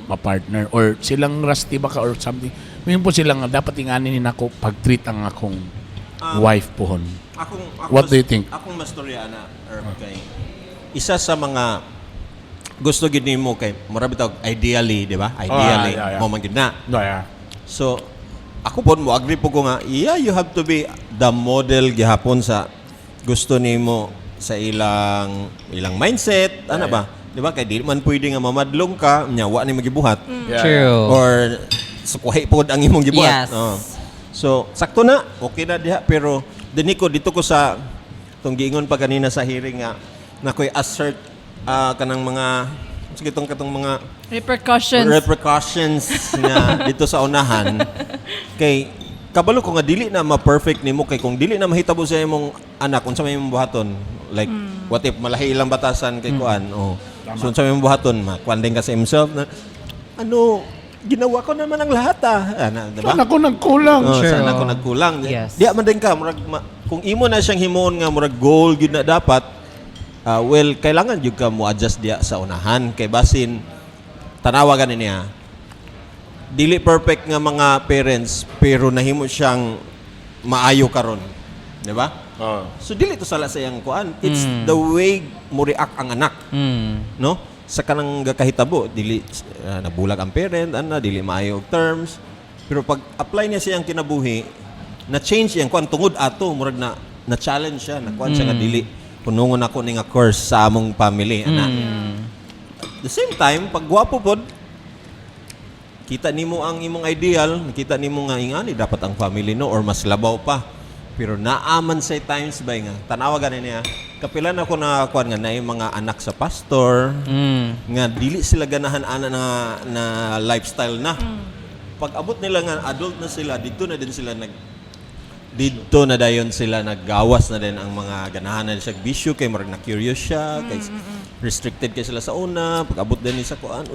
ma-partner. Or silang rusty baka or something. Ngayon po silang dapat ing-ani nila ako pag-treat ang akong wife pohon. What do you think? Akong mastorya na, kay isa sa mga gusto gid nimo kay mura bitaw ideally, di ba? Ideally, yeah. mo man gid na. No, yeah. So, ako po mo agree po ko nga, yeah, you have to be the model gihapon sa gusto nimo sa ilang mindset, ano ba? Di ba? Kaya di man pwede nga mamadlong ka, nyawa ni magibuhat. True. Or sukuhi po ang imong gibuhat. Yes. Oh. So, sakto na. Okay na diha. Pero, diniko, dito ko sa, itong giingon pa kanina sa hearing nga, na ko'y assert kanang mga, sige katong mga Repercussions. nga dito sa unahan. Kay, kabalo ko nga, dili na ma-perfect nimo kay kung dili na mahitabo sa imong anak, unsa may imong buhaton. Like, what if malahi ilang batasan kay kuan? Oh. So, unsa may imong buhaton? Makuan din ka sa himself na, ginawa ko naman ang lahat diba? Saan ako nagkulang? Oh, Sure. saan ako nagkulang? Yes. Di man din ka, kung imo na siyang himon nga murag goal gyud na dapat, well, kailangan jud ka mo adjust diya sa unahan kay basin tanawa ganin niya. Dili perfect nga mga parents pero nahimo siyang maayo karon. Di ba? So dili to sala sa iyang kuan. It's the way mo react ang anak, no? Sa kanang gakahitabo, dili nabulag ang parent, dili maayo og terms. Pero pag apply niya siyang kinabuhi, na change yang kuan tungod ato, murag na challenge siya, na kuan siya nga dili punungon ako ni nga course sa among family, ana. The same time, pag gwapo pod, kita nimo ang imong ideal, nakita nimo nga ingani dapat ang family no or mas labaw pa. Pero naaman sa times ba nga tanawa ganin niya. Kapilan ako na kuan nga naay mga anak sa pastor nga dili sila ganahan ana na lifestyle na. Pag abot nila nga adult na sila, dito na dayon sila naggawas na din ang mga ganahan na siya bisyo kay marag na curious siya, kay restricted kay sila sa una, pag abot din ni sa kuan,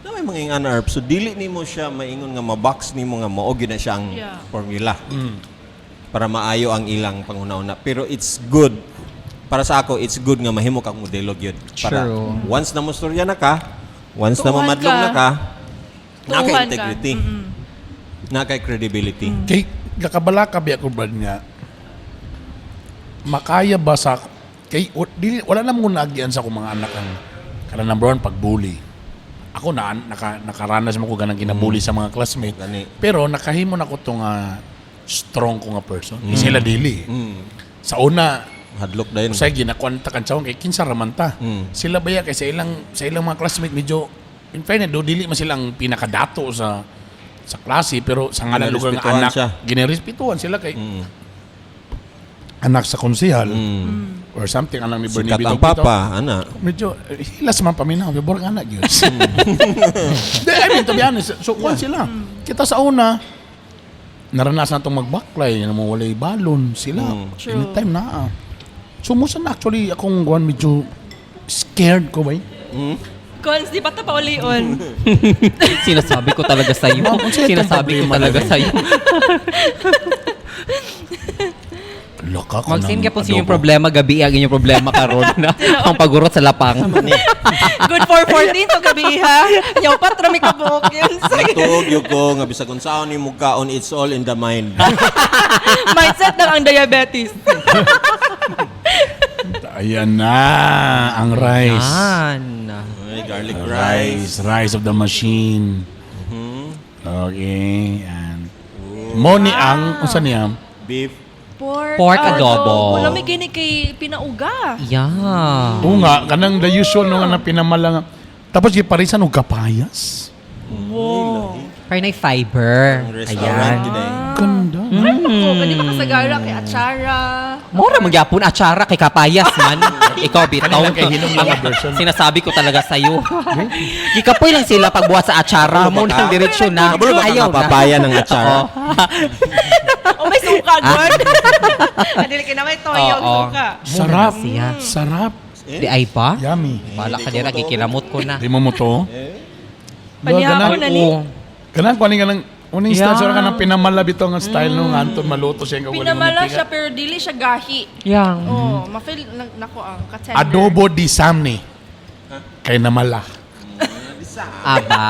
na may mga anarp. So, dili nimo siya maingon nga mabox nimo nga mao gyud na siyang formula. Para maayo ang ilang panguna-una. Pero it's good. Para sa ako, it's good nga mahimo kang modelo gyud. Para True. once na mostorya na ka, once na Tuuhan mamadlong ka. na ka, Tuuhan ka. naka-integrity. Naka-credibility. Kay kakabala ka biya ko ba nga makaya ba sa wala namang naagian sa akong mga anak ang kana number one pagbully. Ako nakaranas mo ko ganang kinabully sa mga classmate. Gani. Pero nakahimo na ko tong strong ko nga person. Sila dili. Sa una Hadlok dayon. usay ginakwanta kan sa kay kinsa raman ta. Sila baya kay sa ilang mga classmate medyo in fairness do dili man silang pinakadato sa klase pero sa ngalan lugar nga Ginirespetuhan anak siya. ginirespetuhan sila kay anak sa konsehal or something anak ni Bernie Sikat ang Bito. papa, ana. Medyo hilas man paminaw bibor nga anak yun. I mean to be honest, so kuwan sila. Kita sa una naranasan itong magbaklay, na mawalay balon sila. True. Anytime na. So, musan actually akong guwan medyo scared ko ba? Cons, di ba ito pa ulion? Sinasabi ko talaga sa iyo. Ma'am, kung sino itong Sinasabi ko problema talaga na sa iyo. Laka ko Magsin ka po sa inyong problema, gabi ang inyong problema karon na ang pagurot sa lapang. Good for 14 to gabi ha. Yaw patra may kabuok yun. Tuog yung ko, nga bisag kung saan ni mugkaon, it's all in the mind. Mindset ng ang diabetes. Ayan na, ang rice. Yan. Ay, garlic rice. Rice of the machine. Okay, yan. Moni ang, kung saan niya? Beef. Pork adobo. Wala may gini kay pinauga. Yeah. Oo nga, kanang the usual nung na pinamala nga. Tapos giparisan og kapayas. Wow. Pero na fiber. Ang restaurant, Ayan. yun eh. Ganda. Ako, kani makasagara kay atsara. Mora magyapon atsara kay kapayas man. Ikaw bitaw. Kanila kay hinom lang ang version. Sinasabi ko talaga sa iyo. Gikapoy lang sila pagbuhat sa atsara mo nang direksyon na. Kabulo ba Ayaw kang papaya ng atsara? O may suka, God. Adili ka na may toyo ang Oo. suka. Sarap. siya. Sarap. Di ay pa? Yummy. Bala ka dira gikinamot ko na. Di mo mo to? Panihaw na ni. Kanang kuaning ka ng uning Yeah. station ka ng pinamala bito nga style nung Anton maluto siya nga wala Pinamala mantika. siya pero dili siya gahi. Yang. Oh, ma-feel nako ang ka-tender. Adobo di samni. Kay namala. Aba.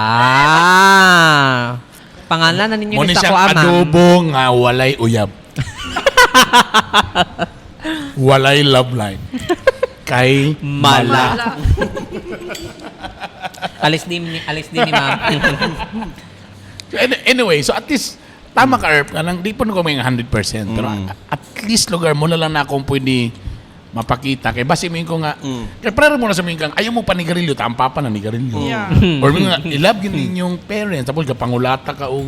Pangalan na ninyo Muna ni sa ko siyang ama. adobo nga walay uyab. Walay love line. Kay Mala. Wala. Alis din ni ma'am. So, anyway, so at least tama ka Erp, kanang di po ko may 100%. Pero at least lugar mo na lang na akong pwede mapakita kay basi mo ko nga kay para mo na sa mga ayaw mo panigarilyo tampa pa na nigarilyo. Yeah. Or mga ilab gyud ninyong parents tapos pangulata ka og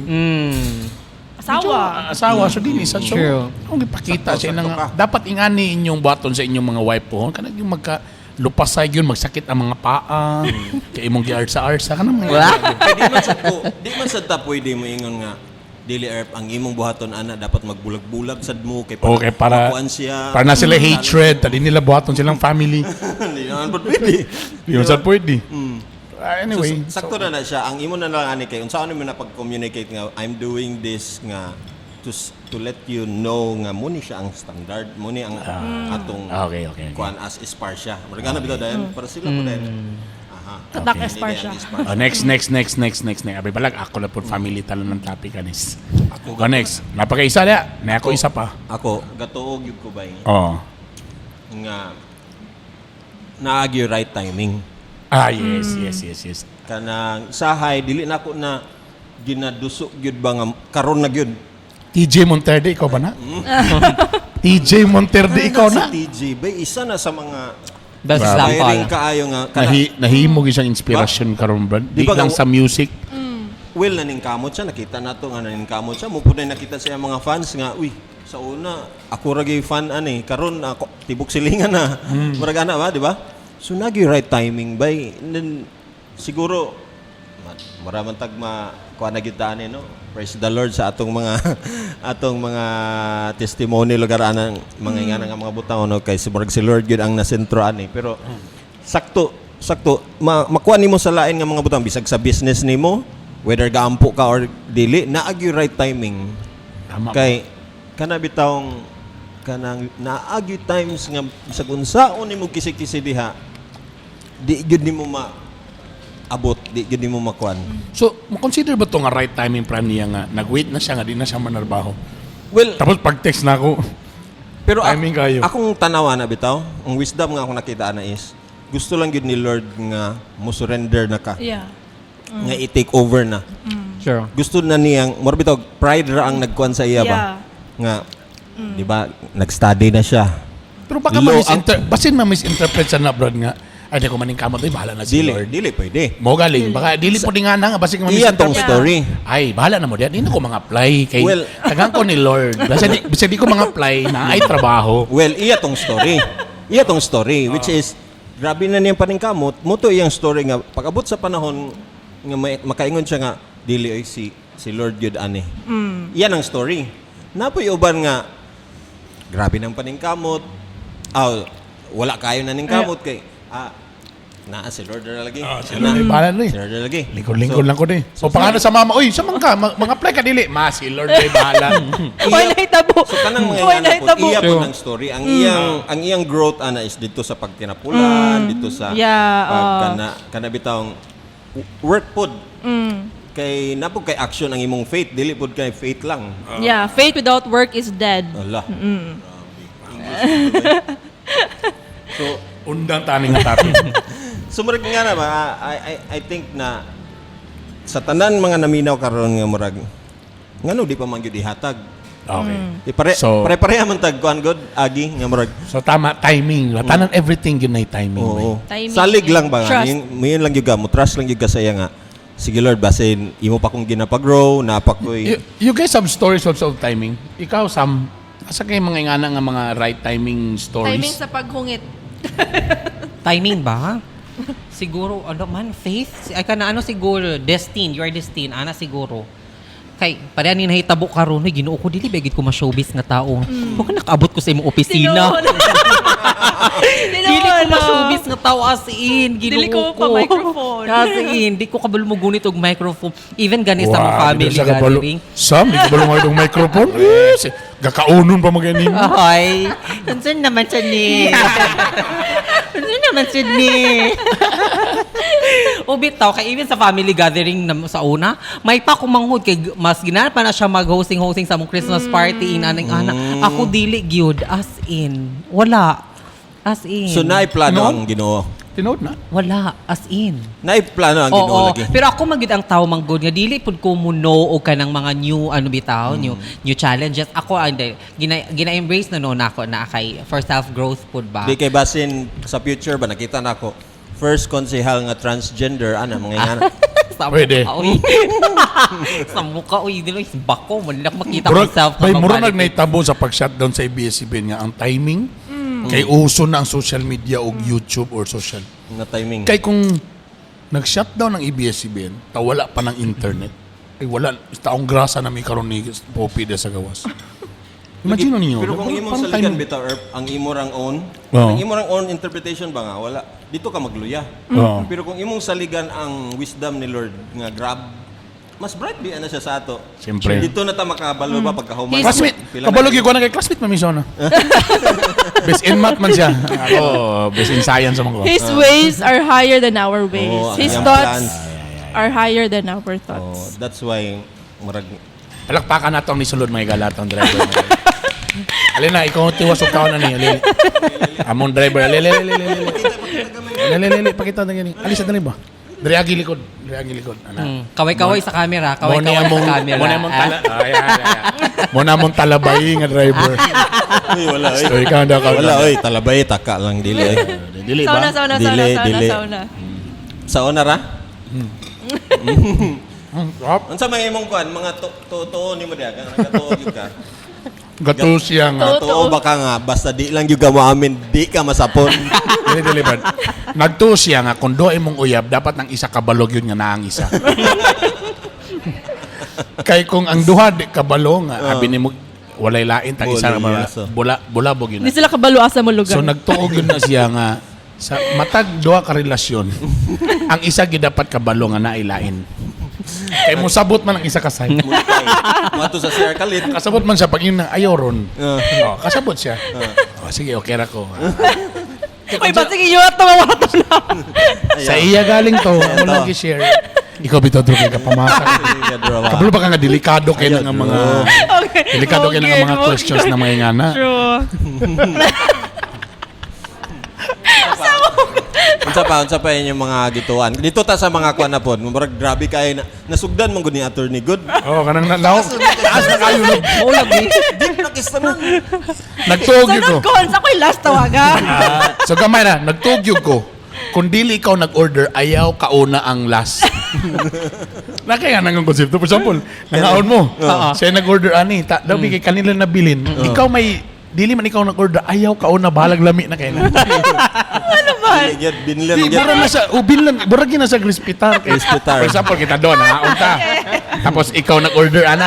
Asawa. asawa so dili sa so True. kung ipakita sa Sakto inang ka. dapat ingani inyong baton sa inyong mga wife po kanang yung magka lupasay yun magsakit ang mga paa kay imong giarsa-arsa kanang mga Kaya di man sad ta pwede mo ingon nga dili Erp ang imong buhaton ana dapat magbulag-bulag sad mo kay Okay, para makuan siya. para na sila hatred, tadi nila buhaton silang family. Hindi naman po pwede. Di mo sad pwede. Anyway, Sakto na siya. Ang imo na lang ani kay unsa ano mo na pag-communicate nga I'm doing this nga to let you know nga muni siya ang standard, muni ang atong okay. kuan as ispar siya. Murag na bitaw dayon para sila po dayon. Aha. Katak Okay. espar siya. Next. Abi balag ako na po family talo ng topic kanis. Ako next. Napaka-isa na. Na ako isa pa. Ako gatuog gyud ko bay Oh. nga naagi right timing. Yes. Kanang sahay dili na ako na ginaduso gyud ba nga karon na gyud. TJ Monterde ikaw ba na? TJ Monterde ikaw na. Si TJ bay isa na sa mga That's Grabe. firing example. kaayo nga Nahimog isang inspirasyon karon bro. Di Di ba lang nga- sa music. Will naning kamot siya, nakita nato nga naning kamot siya. Mupo na nakita siya mga fans nga, uy, sa una, ako ragi fan ani, karon ako tibok silingan na. Murag ana ba, di ba? So nagi right timing bay. And then siguro maraman tag kuha na gyud ani no. Praise the Lord sa atong mga atong mga testimony lugar anang mga ingana nga mga butang no kay si murag si Lord gyud ang nasentro ani. Pero sakto makuha nimo sa lain nga mga butang bisag sa business nimo whether gaampo ka or dili naagi right timing Tama. kay kana bitawng kanang naagi times nga bisag unsaon nimo kisi-kisi diha di gyud nimo abot di gyud nimo makuan. So, mo-consider ba to nga right timing plan niya nga nag-wait na siya nga di na siya manarbaho. Well, Tapos pag-text na ako, pero timing kayo. akong tanawa na bitaw, ang wisdom nga akong nakita na is gusto lang gyud ni Lord nga mo surrender na ka. Yeah. Nga i-take over na. Sure. Gusto na niyang mura bitaw pride ra ang nagkuan sa iya ba. Yeah. Nga di ba nag-study na siya. pero baka Lo, basin ma-misinterpret sa na-abroad nga, ay di ko maning kamot, ay bahala na si Lord. Dili pwede. Mo galing, baka dili po di nga na, basin ka Iya tong ma-misinterpret. story. Ay, bahala na mo diyan. Hindi na ko mga apply kay Well- tagang ko ni Lord. Basta di ko mga apply na ay trabaho. Well, iya tong story. Which is grabe na niyang paningkamot. Muto iyang story nga pag-abot sa panahon nga makaingon siya nga dili oy si Lord Gyud ani. Iyan ang story. Napoy uban nga grabe nang paningkamot. Wala kayo na ning kamot kay naa si Lord na lagi. Si Lord ay bahala na eh. Si Lord na lagi. Lingkod-lingkod lang ko din. O pangano sa mama, uy, sa ka, mag-apply ka dili. Si Lord ay bahala. Uy, nahitabo. So kanang mga Uy, ingana po, nahitabo. iya po ng story. Ang iyang growth ana is dito sa pagtinapulan, dito sa Yeah, kana bitawng work pod. Kay napog kay action ang imong faith, dili pod kay faith lang. Yeah, faith without work is dead. Allah. So Undang taning nga topic. murag nga na ba, I think na sa tanan mga naminaw karon nga murag ngano di pa man gyud ihatag. Okay. Di pare-pareha man tag kuan god agi nga murag So tama, timing. Tanan everything yun ay timing. oo. Timing Salig niya. lang ba? Trust. Ngayon lang yung mo. Trust lang yung kasaya nga. Sige Lord, basin, imo pa kong ginapag-grow, napakoy. You guys have stories also of timing. Ikaw, Sam, asa kayo mga ingana nga mga right timing stories? Timing sa paghungit. Timing ba? Siguro, ano man, faith? Ay ka na, ano siguro, destined, you are destined, ana siguro. Kay, pareha ni nahitabo karon na ginoo ko, dili, begit ko ma-showbiz nga tao. Baka nakaabot ko sa imong opisina. Dili ko ma-showbiz nga tao as in, ginoo Dili ko pa microphone. As in, di ko kabulmugunit og microphone. Even gani sa mga family di ka kabalo- gathering. Sam, di ka ba lumay ng microphone? Yes. Gakaunon pa maganin. Ay, unsan naman siya ni? Unsan naman siya ni? O bitaw, kay even sa family gathering na, sa una, may pa kumanghod kay mas ginana pa na siya mag-hosting sa mong Christmas party in aning anak. Ako dili gyud as in. Wala. As in. So, naay plano No? ang ginoo. Tinood na. Wala, as in. Naiplano ang Ginoo Oo, lagi. pero ako magid ang tao manggod nga dili pud ko muno o kanang mga new ano bitaw, new challenges. Ako hindi gina-embrace na noon ako na kay for self growth pud ba. Di kay basin sa future ba nakita na ako first konsehal nga transgender ana mga ingana. Sa Pwede. mukha, uy. Sa mukha, uy, dilo is bako man lang makita ko Bro, self bay mura nagnahitabo sa pag-shutdown sa ABS-CBN nga ang timing kay uso na ang social media o YouTube or social. Na timing. Kay kung nag-shutdown ng ABS-CBN, wala pa ng internet. Ay wala, taong grasa na may karon ni Poppy sa gawas. Imagine niyo. Pero kung imong saligan bitaw or ang imo rang own, Oo. ang imo rang own interpretation ba nga wala dito ka magluya. Oo. Pero kung imong saligan ang wisdom ni Lord nga grab mas bright di ana siya sa ato. Siyempre. Dito na ta makabalo ba pagkahuman. Classmate, Pila na- kabalog yung ko na kay classmate mamisyon. Best in math man siya. Ako, best in science naman ko. His ways are higher than our ways. Oo, His ang thoughts plans. are higher than our Oh, thoughts. that's why marag Palakpakan na itong nisulod mga galatong driver. Alin na, ikaw tiwas o kao na niya. Alin. Among driver. Alin. Pakita na gani. Alis na ba? Dari agi likod. Kaway-kaway sa camera, kaway-kaway sa camera. Muna mong tala. Muna mong talabay nga driver. Uy, wala oy. So ikaw daw ka. Wala oy, talabay taka lang dili. oy. Dili ba? Sauna. Sa ona ra? Rap. Unsa may imong kuan mga totoo nimo diha kang nagatuo gyud ka. Gato siya nga. Totoo ba ka nga basta di lang gyud ka mo amin di ka masapon. Dili ba? Nagtuo siya nga kung doon mong uyab dapat nang isa kabalog yun nga naang isa. Kay kung ang duha di kabalo nga abi nimo walay lain tag isa Boliaso. bulabog yun. Hindi sila kabalo asa mo lugar. So nagtuog yun na siya nga sa matag duha ka relasyon. Ang isa gid dapat kabalo nga nailain. Kay mo sabot man ang isa ka side. Multay. Mato sa Sir Kalit. Kasabot man siya pag yun na ayaw ron. Ah. Kasabot siya. Sige, okay ra ko. Uy, ba't sige yun at mawato na? Sa iya galing to, ako lang i-share. Ikaw bitaw dro kay kapamasak. Kabalo ba ka nga delikado kay nga mga Okay. delikado kay nga mga questions na mga ingana. True. Unsa pa yun yung mga gituan. Dito ta sa mga kuan na pod. Murag grabe kay nasugdan man gud ni Attorney Good. Oh, kanang nalaw. Taas na kayo no. Ulag eh. Di nakistanan. Nagtuog yun ko. Sunod ko, sa ko'y last tawaga. So gamay na, nagtuog yun ko. Kung dili ikaw nag-order, ayaw kauna ang last. Na kaya nang konsepto. For example, nangaon mo. Siya nag-order ani, daw kay kanila nabilin. Ikaw may dili man ikaw nag-order, ayaw kauna balag lami na kayo. Gyud binlan Di, gyud. bura na sa, ubilan, bura gina sa grispitar. Grispitar. For example, kita doon, nangaon ta. Tapos ikaw nag-order, ana.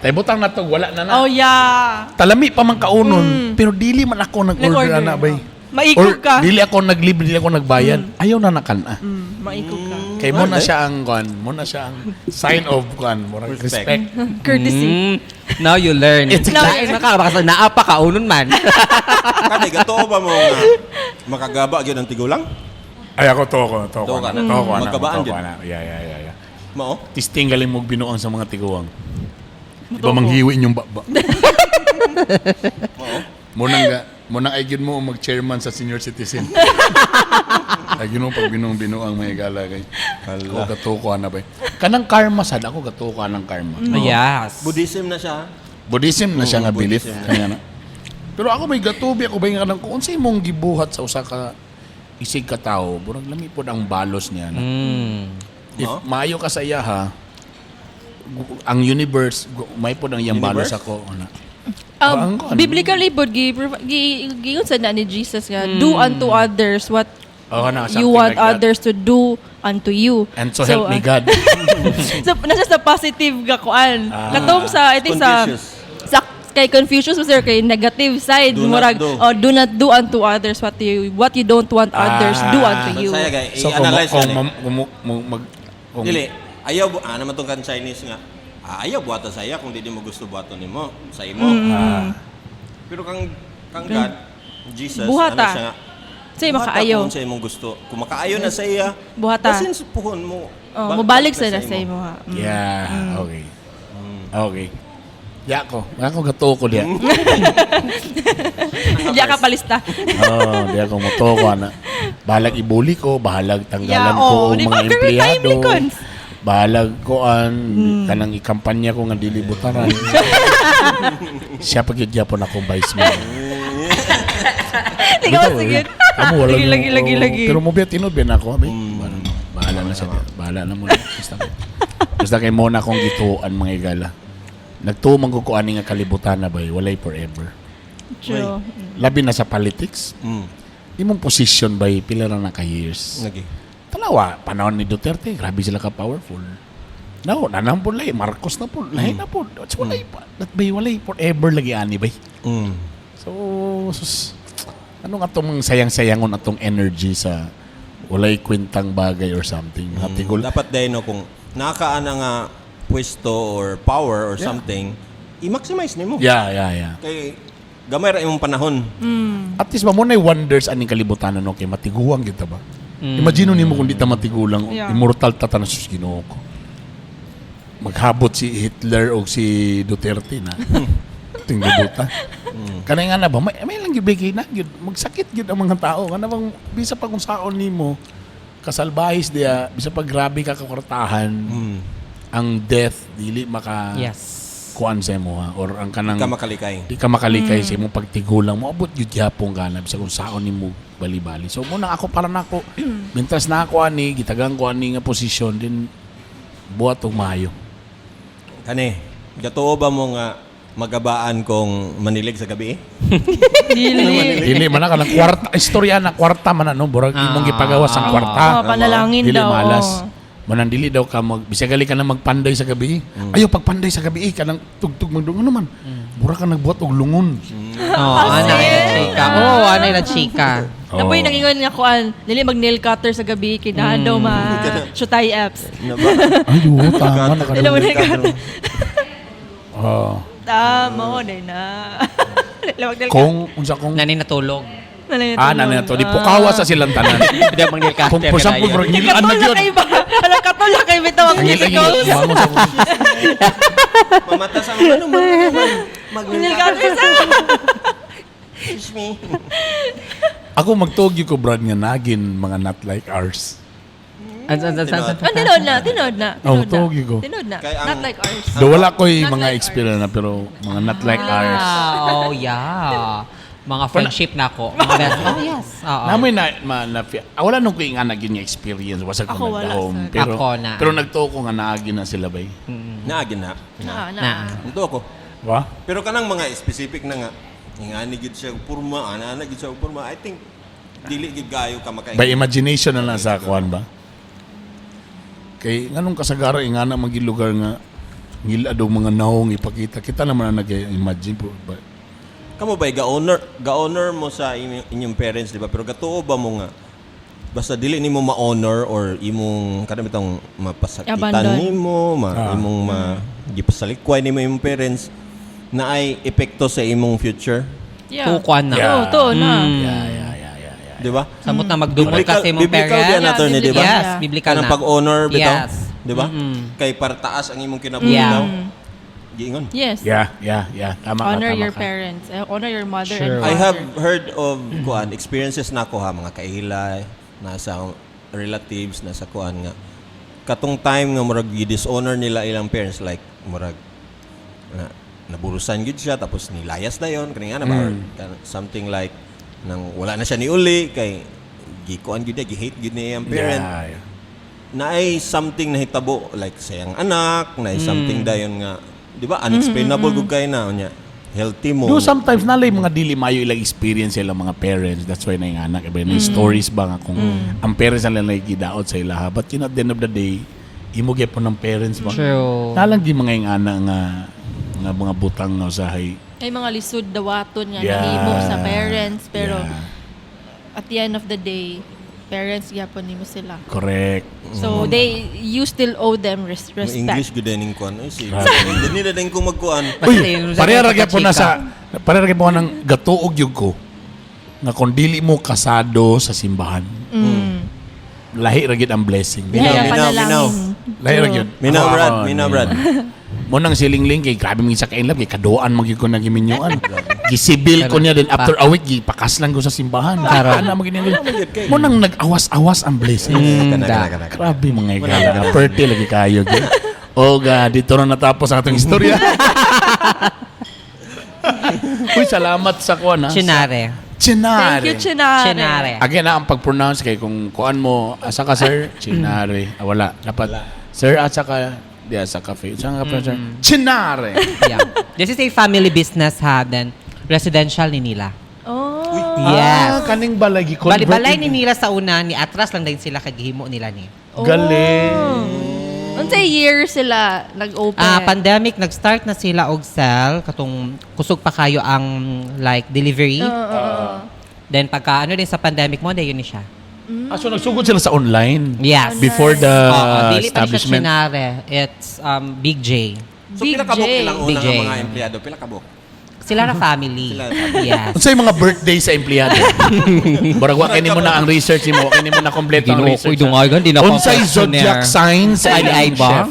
Tayo butang na to, wala na na. Oh, yeah. Talami pa man kaunon, pero dili man ako nag-order, ana, bay. Maikog ka. Dili ako naglibre, dili ako nagbayad. Ayaw na nakana. Maikog ka. Kay mo na siya ang kuan, mo na siya ang sign of kuan, murag Respect. respect. Courtesy. Now you learn. Lain maka baka naapa ka unon man. Kani gato ba mo nga makagaba gyud ang tigulang? Ay ako to ko na. Magkabaan to ko yun. na. Yeah. Mao? Tisting galing mo binuang sa mga tiguang. Di ba manghiwi inyong baba? Munang ay gyud mo mag-chairman sa senior citizen. Ay gyud mo pag binuang may gala kay. Ako gatuko na ba. Kanang karma sad ako gatuko ng karma. Yes. Buddhism na siya. Buddhism na siya nga belief Buddhism. kanya na. Pero ako may gatubi ako bay nga kanang kung unsay mong gibuhat sa usa ka isig ka tawo, burag lami pod ang balos niya. If No? maayo ka sa iya ha, ang universe may pod ang iyang balos Universe? ako. Ang kuan. Biblically, but giyon sa na ni Jesus nga, do unto others what you want others to do unto you. And so help me God. So, nasa sa positive ga kuan. Katong sa, I think Confucius. sa kay Confucius was there kay negative side. Do not Murag, do. do not do unto others what you don't want others do unto you. Masaya gay. So I-analyze kung yan. kung Dili, ayaw naman tong kan Chinese nga. Ayaw buhata sa iya kung di mo gusto buhaton nimo sa imo. Pero kang God, Jesus, Buhata. ano siya nga? Say makaayo. Kung sa imong gusto. Kung makaayo na sa iya, Buhata. basin supuhon mo. Oh, mubalik sa sa imo ha. Yeah, okay. Okay. Ako gatuko diya. Diya ka palista. Oh, di ako motoko na. bahalag ibuli ko, bahalag tanggalan Yeah, ko ang di mga ba? Very empleyado. timely, Cons. Bahalag ko kanang ikampanya ko nga dili butaran. Siya pagyapon akong vice mayor. Ikaw, Bitaw, sige. Amo wala Lagi. Pero mo biya tinod ako, abi. Bahala na siya. Bahala na mo. Basta kay mo na akong gituan mga igala. Nagtuo man ko ani nga kalibutan na bay, walay forever. True. Labi na sa politics. Mm. Imong position bay pila na ka years. Lagi. Tanawa, panahon ni Duterte, grabe sila ka powerful. No, nanang po lahi, Marcos na po, lahi na po. That's walay pa. That bay walay forever lagi ani bay. Mm. So, ano nga itong sayang-sayangon atong energy sa walay kwentang bagay or something. Hatigol. Dapat dahil no, kung nakaana nga pwesto or power or something, i-maximize nimo. Yeah. Kay gamay ra imong panahon. At least ba mo na wonders aning kalibutan no kay matiguang kita ba? Imagine nimo kung di ta matigulang, Yeah. immortal ta tanan sus Ginoo ko. Maghabot si Hitler o si Duterte na. Tingbuta. Kanay nga na ba may lang gibigay na gyud magsakit gyud ang mga tao kana bang bisa pa kung saon nimo kasalbahis dia bisa pa grabe ka kakortahan ang death dili maka kuan sa mo ha or ang kanang Ka makalikay. di ka makalikay sa imong pagtigulang mo abot gyud gyapon kana bisa kung saon nimo bali-bali so muna ako para nako mintas na ako ani gitagang ko ani nga posisyon din buhat og maayo. Kani, gatuo ba mo nga magabaan kong manilig sa gabi? Dili man na kanang kwarta istorya na kwarta man no burag imong gipagawas ang kwarta. Panalangin Dili daw. malas. Manandili daw ka bisagali ka na magpanday sa gabi. Ayaw pagpanday sa gabi kanang tugtog magdungon naman. Mura ka nagbuhat og lungon. Anay na chika. Anay na chika. Napoy nangingon nga kuan, dili mag nail cutter sa gabi kinahan daw shutay apps. Ayo tama na Dili mo kanang. nail cutter. Oh. Tama day na. Dili mag nail cutter. Kung unsa kung Nani natulog. nana to di pukawa sa silang tanan. Hindi mang nilkaster. Kung for example bro ngilaan na gyud. Alam katol kay bitaw ang Ngil physicals. mangon sa Mamata sa ano Nail cutter sa. Excuse me. Ako magtugi ko brad nga nagin mga not like ours. Tinod na. Oh, tugi ko. Tinod na. Kay ang- Not like ours. Do wala ko Not mga like experience na pero mga not like ours. Oh, yeah. Mga friendship na ako. Mga best. Oh, yes. Oo. Namoy wala nung ko nga naging experience wasag Ako ko wala, nagdahom. sir. Pero Ako na. pero nagtuo ko nga naagi na sila bay. Naagin na. Na. Ito ako. Ba? Pero kanang mga specific na nga, ingani gid siya og purma, ana gid siya og purma. I think dili gid gayo ka makaingon. By imagination na lang sa kuan ba? Kay nganong kasagara ingana magilugar nga ngila daw mga naong ipakita. Kita naman na nag-imagine po. Ba? Kamo ba ga-honor mo sa inyong parents, di ba? Pero gatuo ba mo nga basta dili nimo ma-honor or imong kada bitong mapasakitan Abandon. nimo, imong gipasalikway nimo imong parents na ay epekto sa imong future, Yeah. Kukuan na. Yeah. To na. di ba? Samot na magdumol kasi mong biblical parents. yan nato ni, di ba? Yes, biblical Kanang na. pag-honor bitaw, Yes. di ba? Kay para taas ang imong kinabuhi Yeah. daw. Giingon. Yes. Yeah. Tama Honor ka, tama your ka. parents. Honor your mother Sure. and father. I have heard of experiences na ko ha, mga kailay, nasa relatives, nasa kuan nga. Katong time nga murag i-dishonor nila ilang parents, like murag naburusan gid siya tapos nilayas na yon kani nga na ba or something like nang wala na siya ni uli kay gikuan gid niya, gi-hate gid niya ang parent. Yeah. Na ay something na hitabo like sayang anak, na ay something dayon nga, di ba? Unexplainable gud kay na nya. Healthy mo. Do sometimes nalay mga dili mayo ilang experience ilang mga parents. That's why na yung anak. Iba na stories ba nga kung ang parents na lang gidaot sa ilaha. But you know, at the end of the day, imo gyud po ng parents ba? True. Nalang di mga yung anak nga mga butang nga usahay. Ay mga lisod dawaton nga Yeah. nahimo sa parents pero Yeah. at the end of the day parents gyapon nimo sila. Correct. So you still owe them respect. English gud din kuan. Ay si. Right. Hindi na din ko magkuan. Uy, Basta parehara po na chika. parehara po ng gatuog yung ko nga kung dili mo kasado sa simbahan, lahi ra gyud ang blessing. Yeah, Minaw. panalangin. Lahi ra gyud. Minaw, Brad. Oo, Minaw, yeah. Brad. Mo nang silingling kay grabe mga sa kainlab kay kaduan magyud ko nagiminyuan. Gisibil ko niya din after a week gipakas lang ko sa simbahan. Karon. Ana mo ginili. Mo nang nag-awas-awas ang blessing. Da. Grabe mga igala. Perti lagi kayo. Gid. Oga, dito na natapos ang atong istorya. Uy, salamat sa kuan ha. Chinare. Chinare. Thank you, Chinare. Chinare. Again na ang pag-pronounce kay kung kuan mo asa ka sir, Chinare. Wala, dapat sir asa ka di asa cafe. Saan ka pa sir? Chinare. Yeah. This is a family business ha, then residential ni nila. Oh. Yes. Kaning balay Bali-balay ni nila sa una, ni atras lang din sila kaghimo nila ni. Galing. Unsay year sila nag-open? Pandemic, nag-start na sila og sell, katong kusog pa kayo ang like delivery. Then pagka ano din sa pandemic mo, yun ni siya. So nagsugod sila sa online? Yes. Before the Dili pa siya establishment? Chinare. It's Big J. So pila ka book ilang Big unang J. mga empleyado? Pila ka book? Sila na family. Sila na family. Yes. Unsay mga birthday sa empleyado? Barag wa kay nimo na ang research mo, wa kay nimo na kompleto ang research. di na Unsay zodiac signs Ay, ay ba? chef?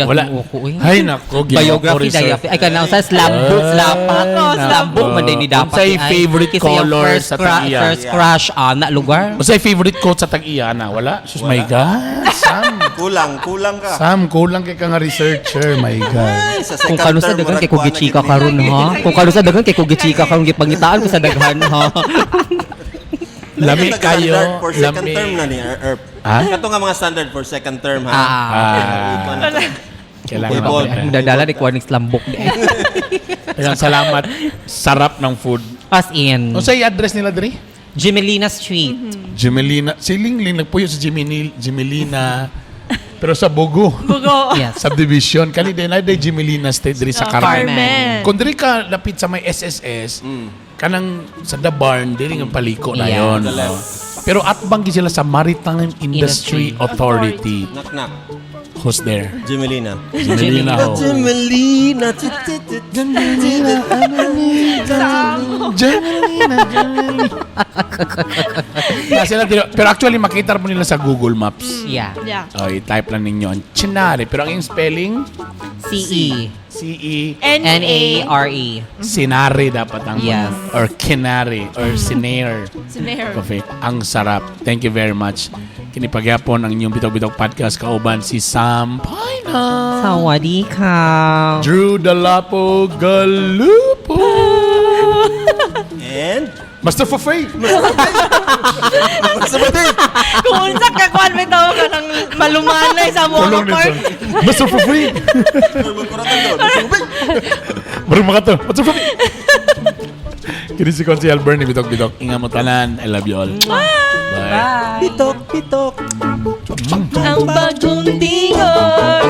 Wala. Ay nako, Biography, diaphy. Ay, kana sa slambok, slapak. Slambok, man din ni dapat. Unsay Ay, favorite kasi yung color first sa tag-iya? First crush, na lugar. Unsay favorite quote sa tag-iya na? Wala? Sus, my God. Sam. Kulang ka. Sam, kulang kay ka nga researcher. My God. Sa Kung second kano sa term, dagan kay murag kuha na kugichika gid karon ni- ha. Kung kano sa dagan kay kugichika karon gipangitaan ko sa daghan ha. Lami Ito nagka-standard kayo. for second Lami. term na ni Erp. Ha? Kato nga mga standard for second term ha. Kailangan Football. natin. Dadala ni kuan slambok di. Kailangan salamat. Sarap ng food. As in Unsay address nila diri? Jimelina Street. Jimelina. Si Lingling nagpuyo sa Jimelina. Pero sa Bogo. Bugo. Yes. Subdivision. Kani din ay Jimelina State diri sa Carmen. Carmen. Kung diri ka lapit sa may SSS, kanang sa The Barn, diri nga paliko na Yeah. yon. The left. Pero atbang gid sila sa Maritime Industry Authority. Knock knock. Who's there? Jimelina. Jimelina. ho. Jimelina. Yeah, sila dito. Pero actually, makita po nila sa Google Maps. Yeah. Yeah. Oh, i-type lang ninyo ang Chinare. Pero ang yung spelling, CE. C-E, Nare. Sinare dapat ang Yes. or Kinare or Sinare. Snare. Coffee. Ang sarap. Thank you very much. Kinipagyapon ang inyong Bitok-Bitok Podcast kauban si Sam Paina. Sawadika. Drew Dalapo Galupo. And Master Fafay. Kung unsa ka kuan may tawo ka ng malumanay sa Tulong Mono Park. nito. Master Fafay. magkuratan doon. Barang mga to. Master Fafay. Kini si Consiel Bernie Bitok-Bitok. Inga mo tanan. I love you all. Bye. Pitok, pitok. Ang bagong tingog.